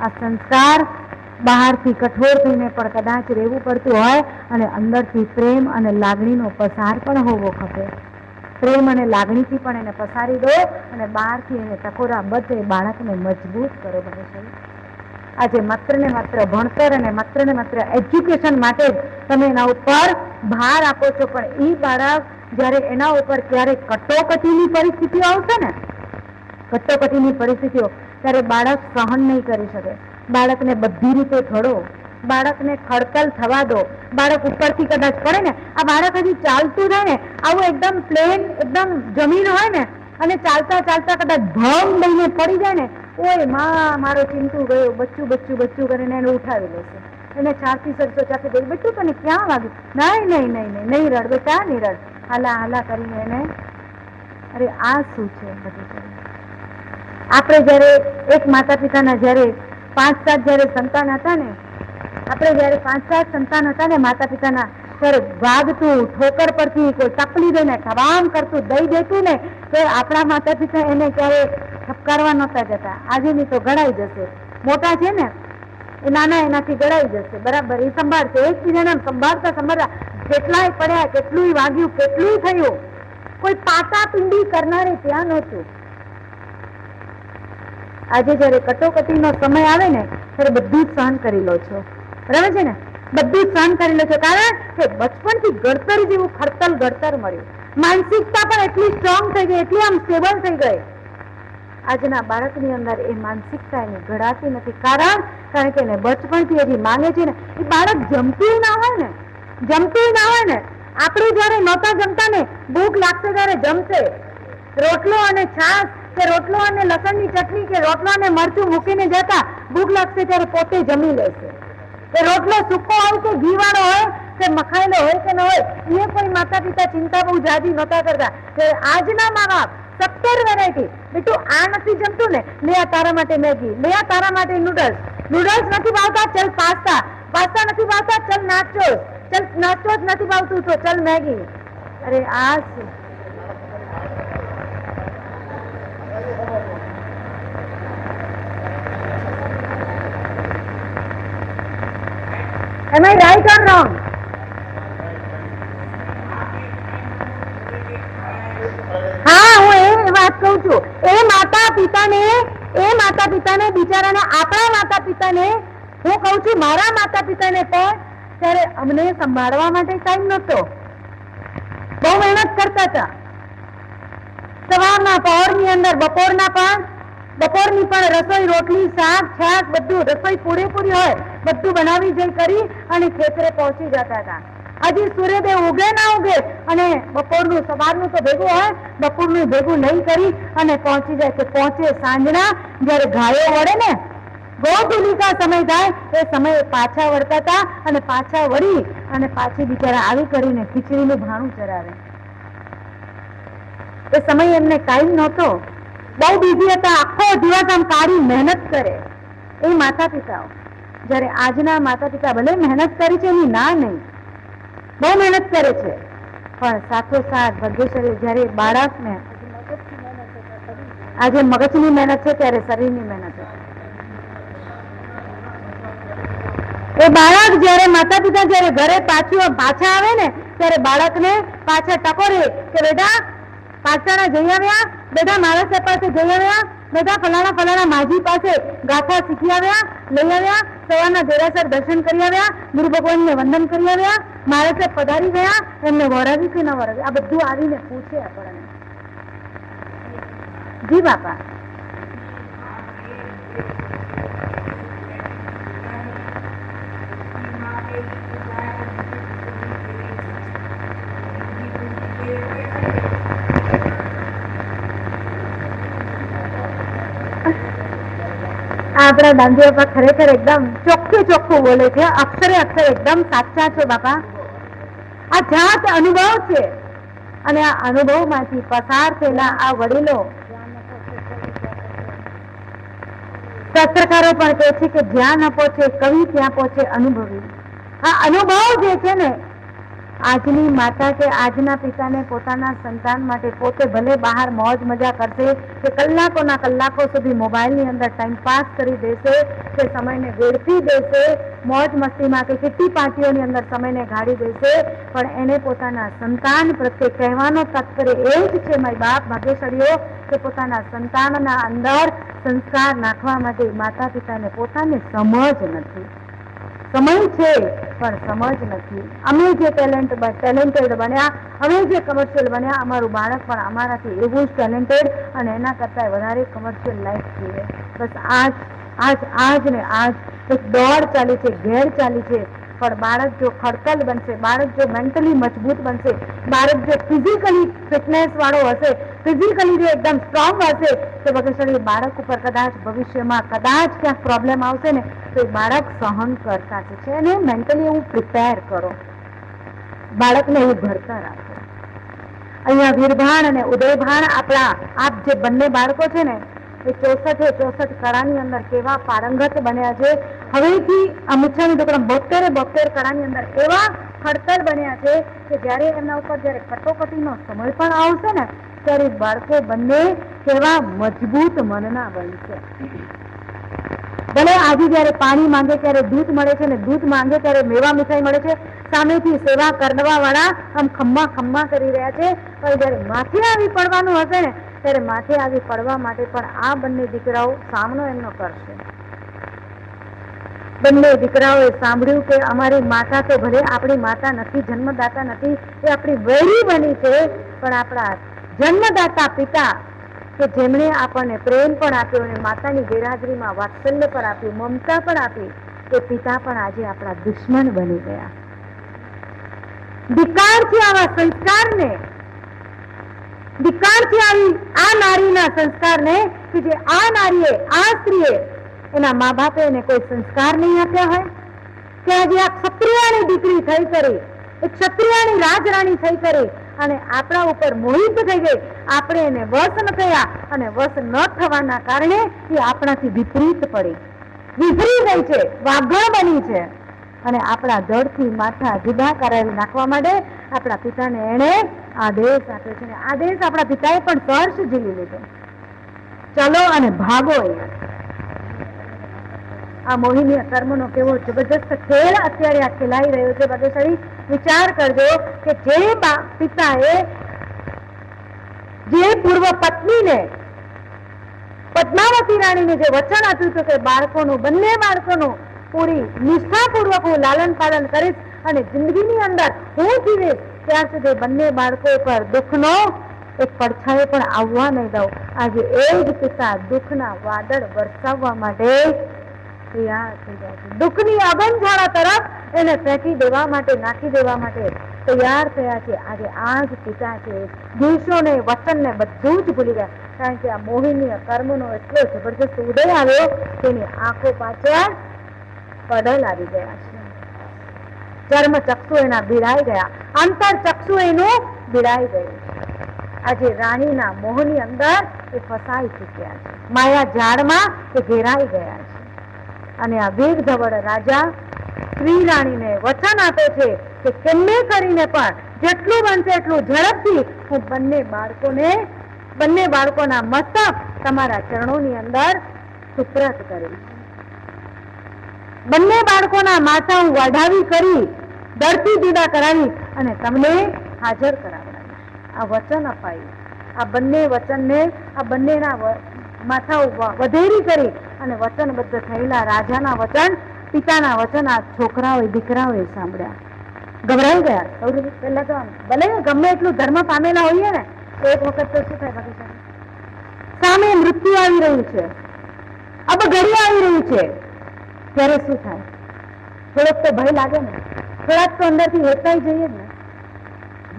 આ સંસ્કાર બહારથી કઠોર થઈને પણ કદાચ રહેવું પડતું હોય અને અંદરથી પ્રેમ અને લાગણીનો પસાર પણ હોવો ખપે. પ્રેમ અને લાગણીથી પણ એને પસારી દો અને બહારથી એને ટકોરા બધે બાળકને મજબૂત કરો. બને છે આજે માત્ર ને માત્ર ભણતર અને માત્ર ને માત્ર એજ્યુકેશન માટે જ તમે એના ઉપર ભાર આપો છો, પણ એ બાળક જયારે એના ઉપર ક્યારેક કટોકટીની પરિસ્થિતિઓ આવશે ને, કટોકટીની પરિસ્થિતિઓ, ત્યારે બાળક સહન નહીં કરી શકે. બાળકને બધી રીતે ઘડો, બાળકને ખડતલ થવા દો. બાળક ઉપરથી કદાચ પડે ને, આ બાળક હજી ચાલતું જાય ને, આવું એકદમ પ્લેન એકદમ જમીન હોય ને અને ચાલતા ચાલતા કદાચ ભંગ લઈને પડી જાય ને, ઓય માં મારો ચિંટુ ગયો, બચ્ચું બચ્ચું બચ્ચું કરીને એને ઉઠાવી લેશે, એને છાતી સરસો ચાકી દે, બચ્ચું તને ક્યાં વાગ્યું? નહીં નહીં નહીં નહીં નહીં રડ બેટા, નહીં રડ, હાલા હાલા કરીને એને. અરે આ શું છે બધું? આપણે જયારે એક માતા પિતાના જયારે 5-7 જયારે સંતાન હતા ને, આપણે જયારે 5-7 સંતાન હતા ને માતા પિતાના, ત્યારે વાગતું, ઠોકર પરથી કોઈ ટપલી દઈને ખવામ કરતું, દઈ દેતું ને, તો આપણા માતા પિતા એને ક્યારે ઠપકારવા નહોતા જતા. આજે ની તો ગળાઈ જશે, મોટા છે ને એ નાના એનાથી ગળાઈ જશે. બરાબર, એ સંભાળશે, એકબીજાને સંભાળતા સંભાળતા કેટલાય પડ્યા, કેટલું વાગ્યું, કેટલું થયું. કોઈ પાટા પિંડી કરનારે ત્યાં નહોતું. આજે જયારે કટોકટીનો સમય આવે ને, ત્યારે બધું જ સહન કરી લો છો. બરાબર છે ને? બધું જ સહન કરી લો છો, કારણ કે બચપણથી ઘડતર જેવું ખડતલ ઘડતર મળ્યું. માનસિકતા પણ એટલી સ્ટ્રોંગ થઈ ગઈ, એટલી આમ સ્ટેબલ થઈ ગઈ. આજના બાળકની અંદર એ માનસિકતા એની ઘડાતી નથી. કારણ કે એને બચપણથી હજી માંગે છે ને, એ બાળક જમતું ના હોય ને, જમતું ના હોય ને. આપણે જયારે નહોતા જમતા ને, ભૂખ લાગશે ત્યારે જમશે. રોટલો અને છાશ કે રોટલો અને લસણની ચટણી કે રોટલો અને મરચું મૂકીને જતા, ભૂખ લાગશે ત્યારે પોતે જમી લેશે. એ રોટલો સૂકો હોય કે ઘી વાળો હોય કે મખાયેલો હોય કે ન હોય, એ કોઈ માતા પિતા ચિંતા બહુ જાજી નહોતા કરતા. આજના મા બાપ 17 વેરાયટી, બેટું આ નથી જમતું ને, લે આ તારા માટે મેગી, લે આ તારા માટે નૂડલ્સ, નૂડલ્સ નથી ભાવતા, ચલ પાસ્તા, પાસ્તા નથી ભાવતા, ચલ નાચોસ, ચલ નાચોસ નથી ભાવતું તો ચલ મેગી. અરે આ શું? Am I right or wrong? હા, હું એ વાત કહું છું. એ માતા પિતાને બિચારાને, આપણા માતા પિતાને હું કહું છું, મારા માતા પિતાને પણ ત્યારે અમને સંભાળવા માટે ટાઈમ નહોતો. બહુ મહેનત કરતા હતા. સવારના પહોરની અંદર, બપોરના પણ બપોરની પણ રસોઈ, રોટલી, શાક, છાશ બધું રસોઈ પૂરેપૂરી હોય, બધું બનાવી જઈ કરી અને ખેતરે પહોંચી જતા હતા. હજી સૂર્યદેવ ઉગે ના ઉગે અને બપોરનું, સવારનું તો ભેગું હોય, બપોરનું ભેગું નહીં કરી અને પહોંચી જાય. કે પહોંચે સાંજના, જયારે ગાયો વળે ને, ગોધુલિકા સમય થાય એ સમયે પાછા વળતા હતા અને પાછા વળી અને પાછી બિચારા આવી કરીને ખીચડીનું ભાણું ચરાવે. એ સમય એમને ટાઈમ નહોતો, બહુ બીજી હતા, આખો દિવસ આમ કાઢી મહેનત કરે એ માતા પિતાઓ. જયારે આજના માતા પિતા ભલે મહેનત કરી છે એની ના નહીં, બહુ મહેનત કરે છે, પણ સાથોસાથ ભાગ્યશાળી જયારે બાળકને આજે મગજની મહેનત છે ત્યારે શરીરની મહેનત છે. એ બાળક જયારે માતા પિતા જયારે ઘરે પાછા આવે ને ત્યારે બાળકને પાછા ટકોરે કે બેટા પાછાના જઈ આવ્યા, બેટા મારા પાસે જઈ આવ્યા, બેટા ફલાણા માજી પાસે ગાથા શીખી આવ્યા, લઈ આવ્યા, સવારના દેરાસર દર્શન કરી આવ્યા, ગુરુ ભગવાનને વંદન કરી આવ્યા, મારા સાહેબ પધારી ગયા, એમને વરાવી કે ન વરાવી, આ બધું આવીને પૂછે આપણને. જી બાપા. આપણા દાંડી બાપા ખરેખર એકદમ ચોખ્ખું બોલે છે, અક્ષરે અક્ષર એકદમ સાચા છે બાપા. આ જાત અનુભવ છે અને આ અનુભવમાંથી પસાર થયેલા આ વડીલો, શાસ્ત્રકારો પણ કહે છે કે જ્યાં ન પહોંચે કવિ ત્યાં પહોંચે અનુભવી. આ અનુભવ જે છે ને, આજની માતા કે આજના પિતાને પોતાના સંતાન માટે પોતે ભલે બહાર મોજ મજા કરશે કે કલાકોના કલાકો સુધી મોબાઈલની અંદર ટાઈમ પાસ કરી દેશે કે સમયને વેડફી દેશે, મોજ મસ્તીમાં કે કિટ્ટી પાર્ટીઓની અંદર સમયને ગાળી દેશે, પણ એને પોતાના સંતાન પ્રત્યે કહેવાનો તાત્પર્ય એ જ છે માય બાપ ભાગ્યશાળીઓ કે પોતાના સંતાનના અંદર સંસ્કાર નાખવા માટે માતા પિતાને પોતાને સમજ નથી. સમય છે પણ સમજ નથી. અમે જે ટેલેન્ટેડ બન્યા, અમે જે કમર્શિયલ બન્યા, અમારું બાળક પણ અમારાથી એવું જ ટેલેન્ટેડ અને એના કરતા વધારે કમર્શિયલ લાઈફ જોઈએ. બસ આજ ને આજ એક દોડ ચાલી છે, ઘેર ચાલી છે. પણ બાળક જો ખડતલ બનશે, બાળક જો મેન્ટલી મજબૂત બનશે, બાળક જો ફિઝિકલી ફિટનેસ વાળો હશે, ફિઝિકલી જો એકદમ સ્ટ્રોંગ હશે, તો ભાગ્યશાળી બાળક ઉપર કદાચ ભવિષ્યમાં કદાચ ક્યાંક પ્રોબ્લેમ આવશે ને તો એ બાળક સહન કરતા છે. એને મેન્ટલી એવું પ્રિપેર કરો, બાળકને એવું ઘડતર આપો. અહીંયા વીરભાણ અને ઉદયભાણ આપણા આપ જે બંને બાળકો છે ને એ 64 કળાની અંદર કેવા પારંગત બન્યા છે. હવેથી આ મુછાની દુકાન 72 કળાની અંદર એવા ખડતલ બન્યા છે કે જ્યારે એમના ઉપર જ્યારે કટોકટીનો સમય પણ આવશે ને ત્યારે બાળકો બંને કેવા મજબૂત મનના બનશે. ભલે આજે જયારે પાણી માંગે ત્યારે દૂધ મળે છે ને દૂધ માંગે ત્યારે મેવા મીઠાઈ મળે છે, સામેથી સેવા કરવા વાળા આમ ખમ્મા કરી રહ્યા છે, પણ જયારે માથે આવી પડવાનું હશે ને ત્યારે માથે આવી પડવા માટે પણ આ બંને દીકરાઓ સામનો એમનો કરશે. બંને દીકરાઓએ સાંભળ્યું કે અમારી માતા તો ભલે આપણી માતા નથી, જન્મદાતા નથી, એ આપણી વૈરી બની છે, પણ આપણા જન્મદાતા પિતા કે જેમણે આપણને પ્રેમ પણ આપ્યો અને માતાની ગેરહાજરીમાં વાત્સલ્ય પણ આપ્યું, મમતા પણ આપી, એ પિતા પણ આજે આપણા દુશ્મન બની ગયા. ધિક્કાર છે આવા સંસ્કારને, ધિક્કાર છે આવી આ નારીના સંસ્કારને કે જે આ નારીએ, આ સ્ત્રીએ એના મા બાપે એને કોઈ સંસ્કાર નહીં આપ્યા હોય કે આજે આ ક્ષત્રિયાની દીકરી થઈ કરી, એક ક્ષત્રિયાની રાજરાણી થઈ કરી અને આપણા ઉપર મોહિત થઈ ગઈ, આપણે એને વશ ન થયા અને વશ ન થવાના કારણે એ આપણાથી વિપરીત પડી, વિફરી ગઈ છે, વાઘણ બની છે અને આપણા ધડથી માથા જુદા કરાવી નાખવા માટે આપણા પિતાને એને આદેશ આપ્યો છે. આદેશ આપણા પિતાએ પણ સહર્ષ ઝીલી લીધો. ચલો અને ભાગો. આ મોહિની કર્મનો કેવો જબરદસ્ત ખેલ અત્યારે આ ખેલાઈ રહ્યો છે. ભાગ્યશાળી વિચાર કરજો કે જે પિતાએ જે પૂર્વ પત્નીને પદ્માવતી રાણીને જે વચન આપ્યું હતું કે બાળકોનું, બંને બાળકોનું પૂરી નિષ્ઠાપૂર્વક હું લાલન પાલન કરીશ અને જિંદગીની અંદર હું જીવીશ ત્યાં સુધી બંને બાળકો પર દુઃખનો એક પડછાયો પણ આવવા નહીં દઉં. આજે એ જ પિતા દુઃખના વાદળ વરસાવવા માટે તૈયાર થઈ જાય છે. દુઃખની અગનઝાળા તરફ એને ફેંકી દેવા માટે, નાખી દેવા માટે તૈયાર થયા છે. આજે આ જ પિતા છે. દિવસોને, વચનને બધું જ ભૂલી ગયા, કારણ કે આ મોહિની કર્મનો એટલો જબરજસ્ત ઉદય આવ્યો, તેની આંખો પાછળ પડલ આવી ગયા છે. ચર્મ ચક્ષુ એના ભીડાઈ ગયા, અંતર ચક્ષુ એનું ભીડાઈ ગયું. આજે રાણીના મોહની અંદર એ ફસાઈ ચૂક્યા છે, માયા ઝાડમાં એ ઘેરાઈ ગયા છે. અને આ વીર ધવળ રાજા શ્રી રાણીને વચન આપે છે કે કેમને કરીને પણ જેટલું બનશે એટલું ઝડપથી હું બંને બાળકોના મસ્તક તમારા ચરણોની અંદર સુપ્રત કરીશ. બંને બાળકોના માથા હું વાઢાવી કરી, દરથી જુદા કરાવી અને તમને હાજર કરાવડાવીશ. આ વચન અપાયું. આ બંને વચનને, આ બંનેના માથાઓ વધેરી કરી અને વચનબદ્ધ થયેલા રાજાના વચન, પિતાના વચન આ છોકરાઓએ, દીકરાઓએ સાંભળ્યા. ગભરાઈ ગયા. સૌથી પહેલા તો ભલે ગમે એટલું ધર્મ પામેલા હોઈએ ને, તો એક વખત તો શું થાય, બાકી સામે મૃત્યુ આવી રહ્યું છે, અબઘડી આવી રહ્યું છે, ત્યારે શું થાય? થોડોક તો ભય લાગે ને, થોડાક તો અંદરથી હેકાઈ જઈએ ને.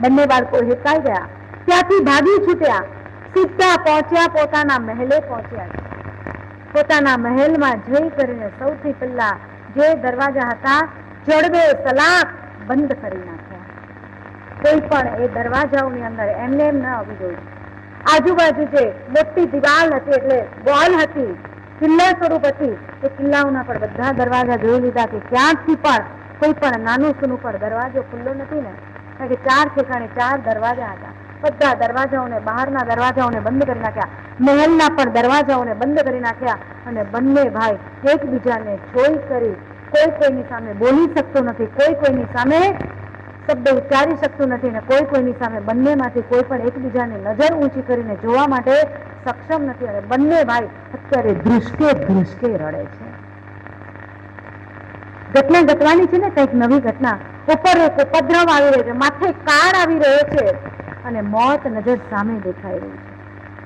બંને બાળકો હેકાઈ ગયા, ત્યાંથી ભાગી છૂટ્યા, સીધા પહોંચ્યા પોતાના મહેલે પહોંચ્યા. પોતાના મહેલમાં જઈ કરીને સૌથી પહેલા જે દરવાજા હતા જડબે સલાખ બંધ કરી નાખ્યા. કોઈ પણ એ દરવાજાઓની અંદર એમને એમ ન આવી ગયું. આજુબાજુ જે મોટી દિવાલ હતી, એટલે વોલ હતી, કિલ્લા સ્વરૂપ હતી, એ કિલ્લાઓના પર બધા દરવાજા જોઈ લીધા કે ક્યાંથી પણ કોઈ પણ નાનું સૂનું પર દરવાજો ખુલ્લો નથી ને, કારણ કે 4 ઠેકાણે 4 દરવાજા હતા. બધા દરવાજાઓને, બહારના દરવાજાઓને બંધ કરી નાખ્યા, મહેલના પણ દરવાજાઓને બંધ કરી નાખ્યા. અને બંને ભાઈ એકબીજાને જોઈ કરી, કોઈ કોઈની સામે બોલી શકતું નથી, કોઈ કોઈની સામે શબ્દ ઉચ્ચારી શકતું નથી, ને કોઈ કોઈની સામે બંનેમાંથી કોઈ પણ એકબીજાને નજર ઊંચી કરીને જોવા માટે સક્ષમ નથી. અને બંને ભાઈ અત્યારે ધ્રુસકે ધ્રુસકે રડે છે. ઘટના ઘટવાની છે ને, કંઈક નવી ઘટના. ઉપર એક ઉપદ્રવ આવી રહ્યો છે, માથે કાળ આવી રહ્યો છે અને મોત નજર સામે દેખાઈ રહ્યું છે.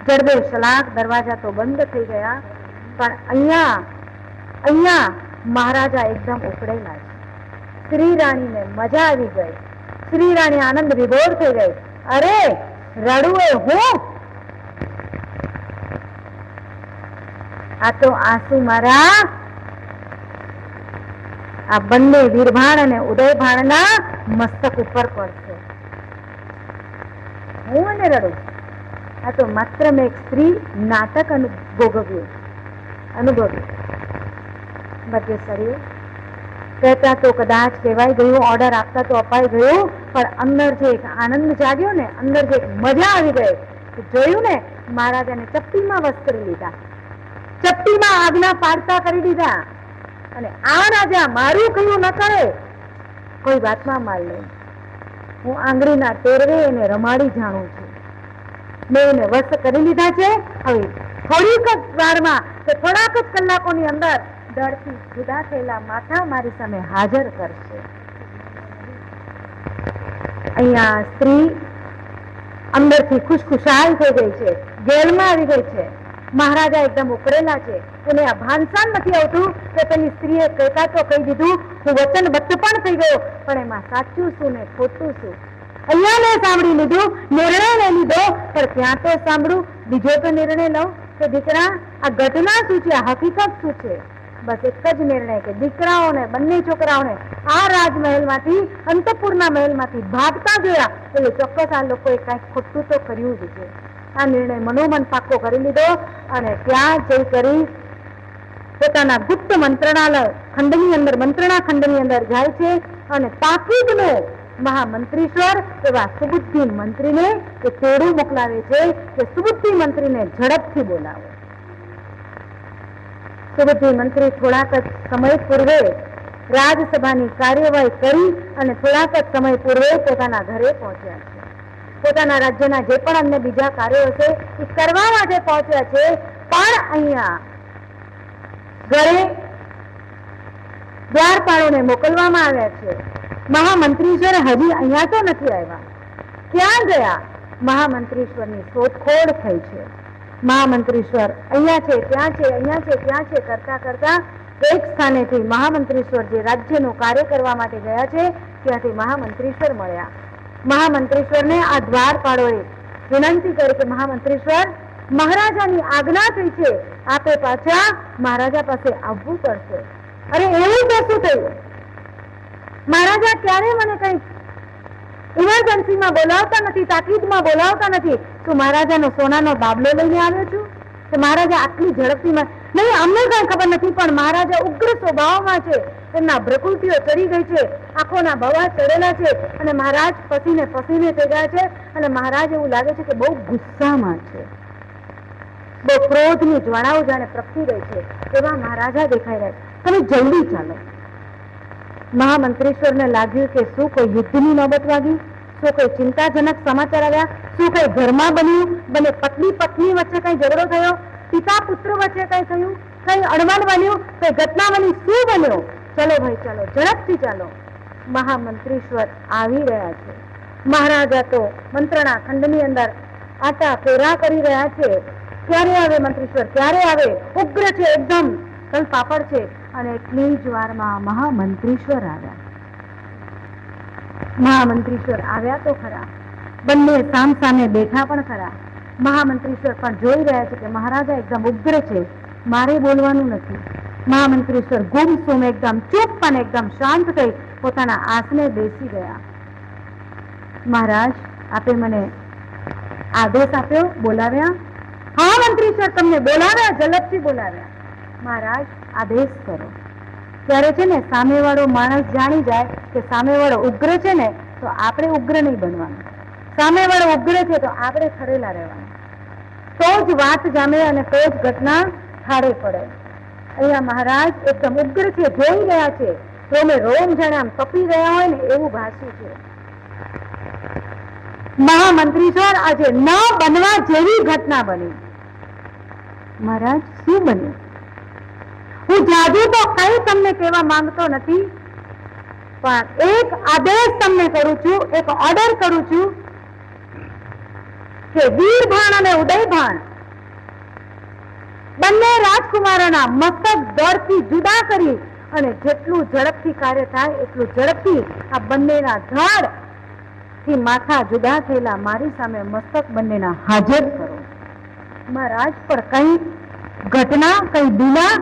જડબે સલાખ દરવાજા તો બંધ થઈ ગયા, પણ અહીંયા મહારાજા એકદમ ઉકળેલા છે. શ્રી રાણીને મજા આવી ગઈ. શ્રી રાણી આનંદ વિભોર થઈ ગઈ. અરે રડવું એ હું? આ તો આંસુ મારા આ બંને વીરભાણ અને ઉદયભાણના મસ્તક ઉપર પડશે. હું અને રડું? આ તો માત્ર મેં એક સ્ત્રી નાટક અનુભવ્યું. બચેસરીઓ કહેતા તો કદાચ કહેવાય ગયું, ઓર્ડર આપતા તો અપાઈ ગયું, પણ અંદર જે એક આનંદ જાગ્યો ને, અંદર જે મજા આવી ગઈ, જોયું ને, મહારાજાને ચપટીમાં વસ્ત્ર લીધા, ચપટીમાં આજ્ઞા પાડતા કરી દીધા. અને આ રાજા મારું કહ્યું ન કરે, કોઈ વાતમાં માલ નહીં. હું આંગળીના ટેરવે એને રમાડી જાણું છું. મેં એને વશ કરી લીધા છે. હવે થોડીક જ વારમાં કે થોડાક જ કલાકોની અંદર દળથી જુદા થયેલા માથા મારી સામે હાજર કરશે. અહીંયા સ્ત્રી અંદરથી ખુશખુશાલ થઈ ગઈ છે, જેલમાં આવી ગઈ છે. મહારાજા એકદમ ઉકળેલા છે. એને આ ભાનસાન નથી આવતું કે પેલી સ્ત્રીએ કહેતા તો કહી દીધું, હું વચનબદ્ધ પણ થઈ ગયો, પણ એમાં સાચું શું ને ખોટું શું? અહીંયા મેં સાંભળી લીધું, નિર્ણય લઈ લીધો, પણ ત્યાં તો સાંભળું, બીજો તો નિર્ણય લઉં કે દીકરા આ ઘટના શું છે, આ હકીકત શું છે? બસ એક જ નિર્ણય કે દીકરાઓને, બંને છોકરાઓને આ રાજમહેલમાંથી, અંતઃપુરના મહેલમાંથી ભાગતા જોયા, એટલે ચોક્કસ આ લોકોએ કંઈક ખોટું તો કર્યું જ છે. આ નિર્ણય મનોમન પાક્કો કરી લીધો અને ત્યાં જઈ કરી પોતાના ગુપ્ત મંત્રણાલય ખંડની અંદર, મંત્રણા ખંડની અંદર જાય છે અને તાકીદનો મહામંત્રીશ્વર એવા સુબુદ્ધિ મંત્રીને એ તેડું મોકલાવે છે કે સુબુદ્ધિ મંત્રીને ઝડપથી બોલાવો. સુબુદ્ધિ મંત્રી થોડાક જ સમય પૂર્વે રાજસભાની કાર્યવાહી કરી અને થોડાક જ સમય પૂર્વે પોતાના ઘરે પહોંચ્યા છે. પોતાના રાજ્યના જે પણ અન્ય બીજા કાર્યો છે એ કરવા માટે પહોંચ્યા છે, પણ અહીંયા ઘરે દ્વારપાળોને મોકલવામાં આવ્યા છે. મહામંત્રીશ્વર હજી અહીંયા તો નથી આવ્યા. ક્યાં ગયા? મહામંત્રીશ્વરની શોધખોળ થઈ છે. મહામંત્રીશ્વર અહીંયા છે, ત્યાં છે, અહીંયા છે, ત્યાં છે કરતા કરતા એક સ્થાનેથી મહામંત્રીશ્વર જે રાજ્યનું કાર્ય કરવા માટે ગયા છે ત્યાંથી મહામંત્રીશ્વર મળ્યા. મહામંત્રીશ્વરને આ દ્વારપાળોએ વિનંતી કરી કે મહામંત્રીશ્વર, મહારાજાની આજ્ઞા થઈ છે, આપે પાછા મહારાજા પાસે આવવું પડશે. અરે એવું તો શું થયું? મહારાજા ક્યારે મને કઈ ઇમરજન્સીમાં બોલાવતા નથી, તાકીદમાં બોલાવતા નથી. તું મહારાજાનો સોનાનો બાબલો લઈને આવ્યો છું કે મહારાજા આટલી ઝડપથી નહીં? અમને કઈ ખબર નથી, પણ મહારાજા ઉગ્ર સ્વભાવમાં છે, એમના પ્રકૃતિઓ ચડી ગઈ છે, આંખોના ભવા ચડેલા છે અને મહારાજ પસીને પસીને થઈ ગયા છે અને મહારાજ એવું લાગે છે કે બહુ ગુસ્સામાં છે, બહુ ક્રોધની જ્વાળાઓ જાણે પ્રગટી રહી છે એવા મહારાજા દેખાઈ રહ્યા. તમે જલ્દી ચાલો. મહામંત્રીશ્વરને લાગ્યું કે શું કોઈ યુદ્ધની નોબત વાગી, શું કોઈ ચિંતાજનક સમાચાર આવ્યા, શું કઈ ઘરમાં બન્યું, બને પત્ની પત્ની વચ્ચે કઈ ઝઘડો થયો, પિતા પુત્ર વચ્ચે કઈ થયું, કઈ અણબન બન્યું, કઈ ઘટના બની, શું બન્યો? ચલો ભાઈ ચાલો, ઝડપથી ચાલો. મહામંત્રીશ્વર આવી રહ્યા છે. મહારાજા તો મંત્રણા ખંડની અંદર આટા ફેરા કરી રહ્યા છે. ક્યારે આવે મંત્રીશ્વર, ક્યારે આવે? ઉગ્ર છે, એકદમ તલ પાપડ છે. અને એટલી જ વારમાં મહામંત્રીશ્વર આવ્યા. મહામંત્રીશ્વર આવ્યા તો ખરા, બંને સામ સામે બેઠા પણ ખરા. મહામંત્રીશ્વર પણ જોઈ રહ્યા છે કે મહારાજા એકદમ ઉગ્ર છે, મારે બોલવાનું નથી. મહામંત્રીશ્વર ગુમસુમ એકદમ ચૂપ અને એકદમ શાંત થઈ પોતાના આસને બેસી ગયા. મહારાજ, આપે મને આદેશ આપ્યો, બોલાવ્યા? હા મંત્રીશ્વર, તમને બોલાવ્યા, ઝડપથી બોલાવ્યા. મહારાજ, આદેશ કરો. ત્યારે છે ને સામેવાળો માણસ જાણી જાય કે સામેવાળો ઉગ્ર છે ને તો આપણે ઉગ્ર નહીં બનવાનું, સામેવાળો ઉગ્ર છે તો આપણે ખરેલા રહેવાનું. તો જ વાત જામે અને તો જ ઘટના ઠારે પડે. અહીંયા મહારાજ એકદમ ઉગ્ર છે, જોઈ રહ્યા છે, રોમે રોમ જાણે આમ તપી રહ્યા હોય ને એવું ભાષી છે. મહામંત્રીશ્વર, આજે ન બનવા જેવી ઘટના બની. મહારાજ, શું બન્યું? હું જાજુ તો કઈ તમને કહેવા માંગતો નથી, પણ એક આદેશ તમને કરું છું, એક ઓર્ડર કરું છું કે વીરભાણ અને ઉદયભાણ બંને રાજકુમારોના મસ્તક દળથી જુદા કરી અને જેટલું ઝડપથી કાર્ય થાય એટલું ઝડપથી આ બંનેના ધડ થી માથા જુદા થયેલા મારી સામે મસ્તક બંનેના હાજર કરો. મહારાજ, પર કઈ ઘટના, કઈ બીના,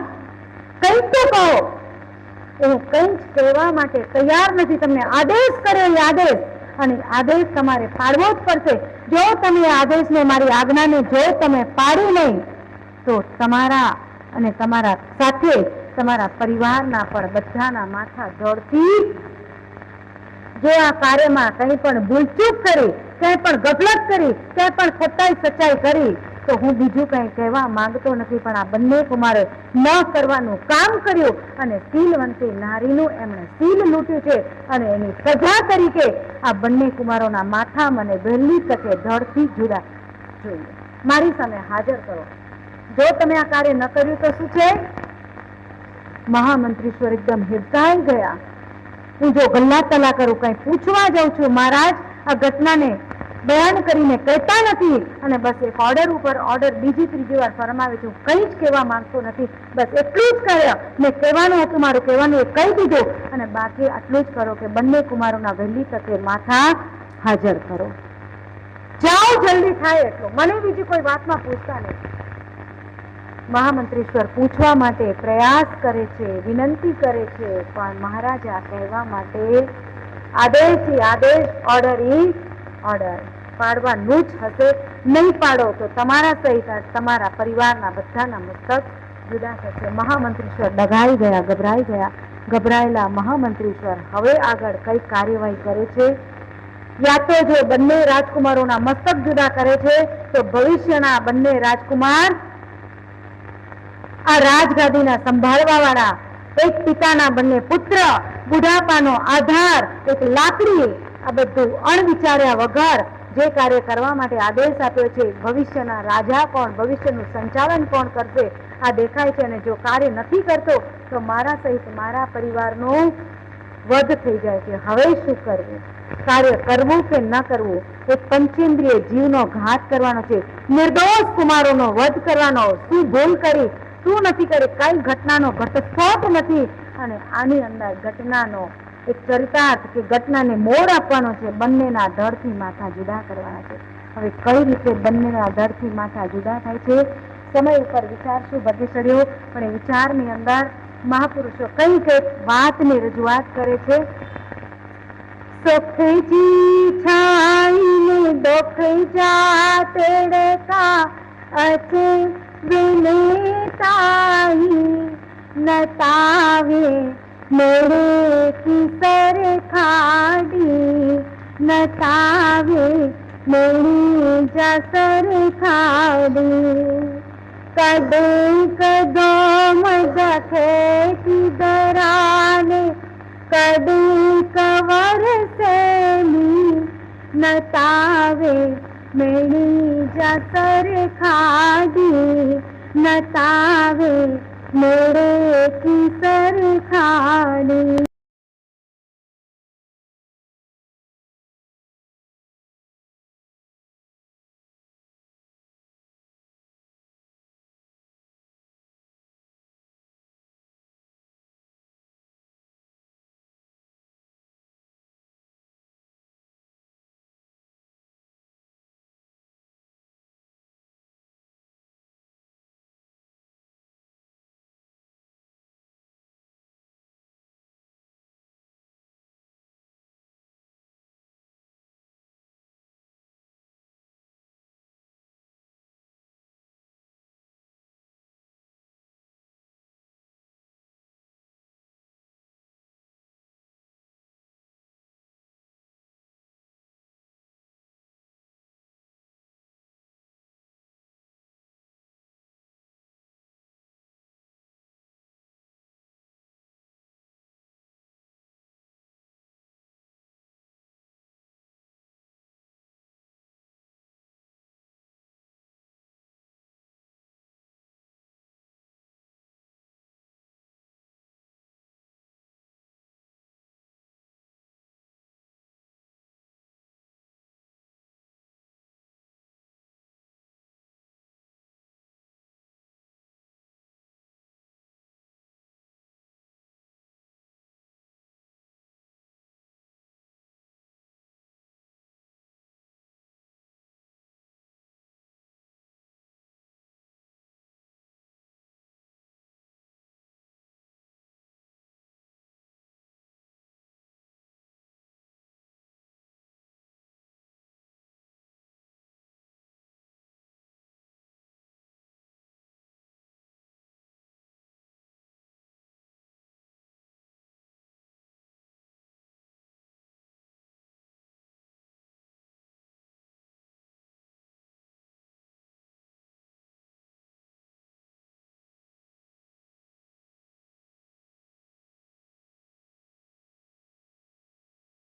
કઈ તો કહો. હું કઈ જ કહેવા માટે તૈયાર નથી. તમને આદેશ કર્યો એ આદેશ, અને આદેશ તમારે પાડવો જ પડશે. જો તમે આદેશને, મારી આજ્ઞાને જો તમે પાડી નહીં તો તમારા અને તમારા સાથે તમારા પરિવારના પણ બધાના માથા દોડથી, જો આ કાર્યમાં કંઈ પણ ભૂલચૂક કરી, ક્યાંય પણ ગફલત કરી, ક્યાંય પણ ખોટાઈ સચ્ચાઈ કરી તો હું બીજું કંઈ કહેવા માંગતો નથી, પણ આ બંને કુમારે ન કરવાનું કામ કર્યું અને શીલવંતી નારીનું એમણે શીલ લૂંટ્યું છે અને એની સજા તરીકે આ બંને કુમારોના માથા મને વહેલી તકે ધડથી જુદા જોઈએ. મારી સામે હાજર કરો. જો તમે આ કાર્ય ન કર્યું તો શું છે? મહામંત્રીશ્વર એકદમ હિરતાઈ ગયા. હું જો ગલ્લા તલા કરું, કઈ પૂછવા જાઉં છું, મહારાજ આ ઘટનાને બયાન કરીને કહેતા નથી અને બસ એક ઓર્ડર ઉપર ઓર્ડર બીજી ત્રીજી વાર ફરમાવે છું, કંઈ જ કહેવા માંગતો નથી. બસ એટલું જ કહ્યું, મેં કહેવાનું હતું, મારું કહેવાનું એ કહી દીધું અને બાકી આટલું જ કરો કે બંને કુમારોના વહેલી તકે માથા હાજર કરો. જાઓ, જલ્દી થાય એટલું, મને બીજી કોઈ વાતમાં પૂછતા નહીં. મહામંત્રીશ્વર પૂછવા માટે પ્રયાસ કરે છે, વિનંતી કરે છે, પણ મહારાજા કહેવા માટે આદેશ ઈ આદેશ, ઓર્ડર ઈ ઓર્ડર, પાડવાનું જ હશે. નહીં પાડો તો તમારા સહિત તમારા પરિવારના બધાના મસ્તક જુદા થશે. મહામંત્રીશ્વર ડઘાઈ ગયા, ગભરાઈ ગયા. ગભરાયેલા મહામંત્રીશ્વર હવે આગળ કઈ કાર્યવાહી કરે છે? યા તો જો બંને રાજકુમારોના મસ્તક જુદા કરે છે તો ભવિષ્યના બંને રાજકુમાર આ રાજગાદીના સંભાળવા વાળા, એક પિતાના બંને પુત્ર, બુઢાપાનો આધાર, એક લાકડી, આ બધું અણવિચાર્યા વગર જે કાર્ય કરવા માટે આદેશ આપ્યો છે, ભવિષ્યના રાજા કોણ, ભવિષ્યનું સંચાલન કોણ કરશે આ દેખાય છે. અને જો કાર્ય નથી કરતો તો મારા સહિત મારા પરિવારનો વધ થઈ જાય છે. હવે શું કરવું? કાર્ય કરવું કે ન કરવું, એક પંચેન્દ્રિય જીવનો ઘાત કરવાનો છે, નિર્દોષ કુમારોનો વધ કરવાનો, શું ભૂલ કરી શું નથી કરી, કઈ ઘટનાનો ઘટસ્ફોટ નથી, અને આની અંદર ઘટનાનો એક ચરિતાર્થ કે ઘટનાને મોડ આપવાનો છે, બંનેના ધડથી માથા જુદા કરવાના છે. હવે કઈ રીતે બંનેના ધડથી માથા જુદા થાય છે, સમય ઉપર વિચાર શું બધે ચડ્યો, પણ એ વિચારની અંદર મહાપુરુષો કઈ કઈ વાતની રજૂઆત કરે છે. સુખજી છાઈને દુઃખ જાતે કા અચે વિનેતાઈ નતાવે મેરે કિસર ખાડી નતાવે મેરી જસર ખાડી કદે કદો મદખે દરાને કદે કવર સેલી નતાવે મેરી જસર ખાડી નતાવે મેરે કિસર ખાડી.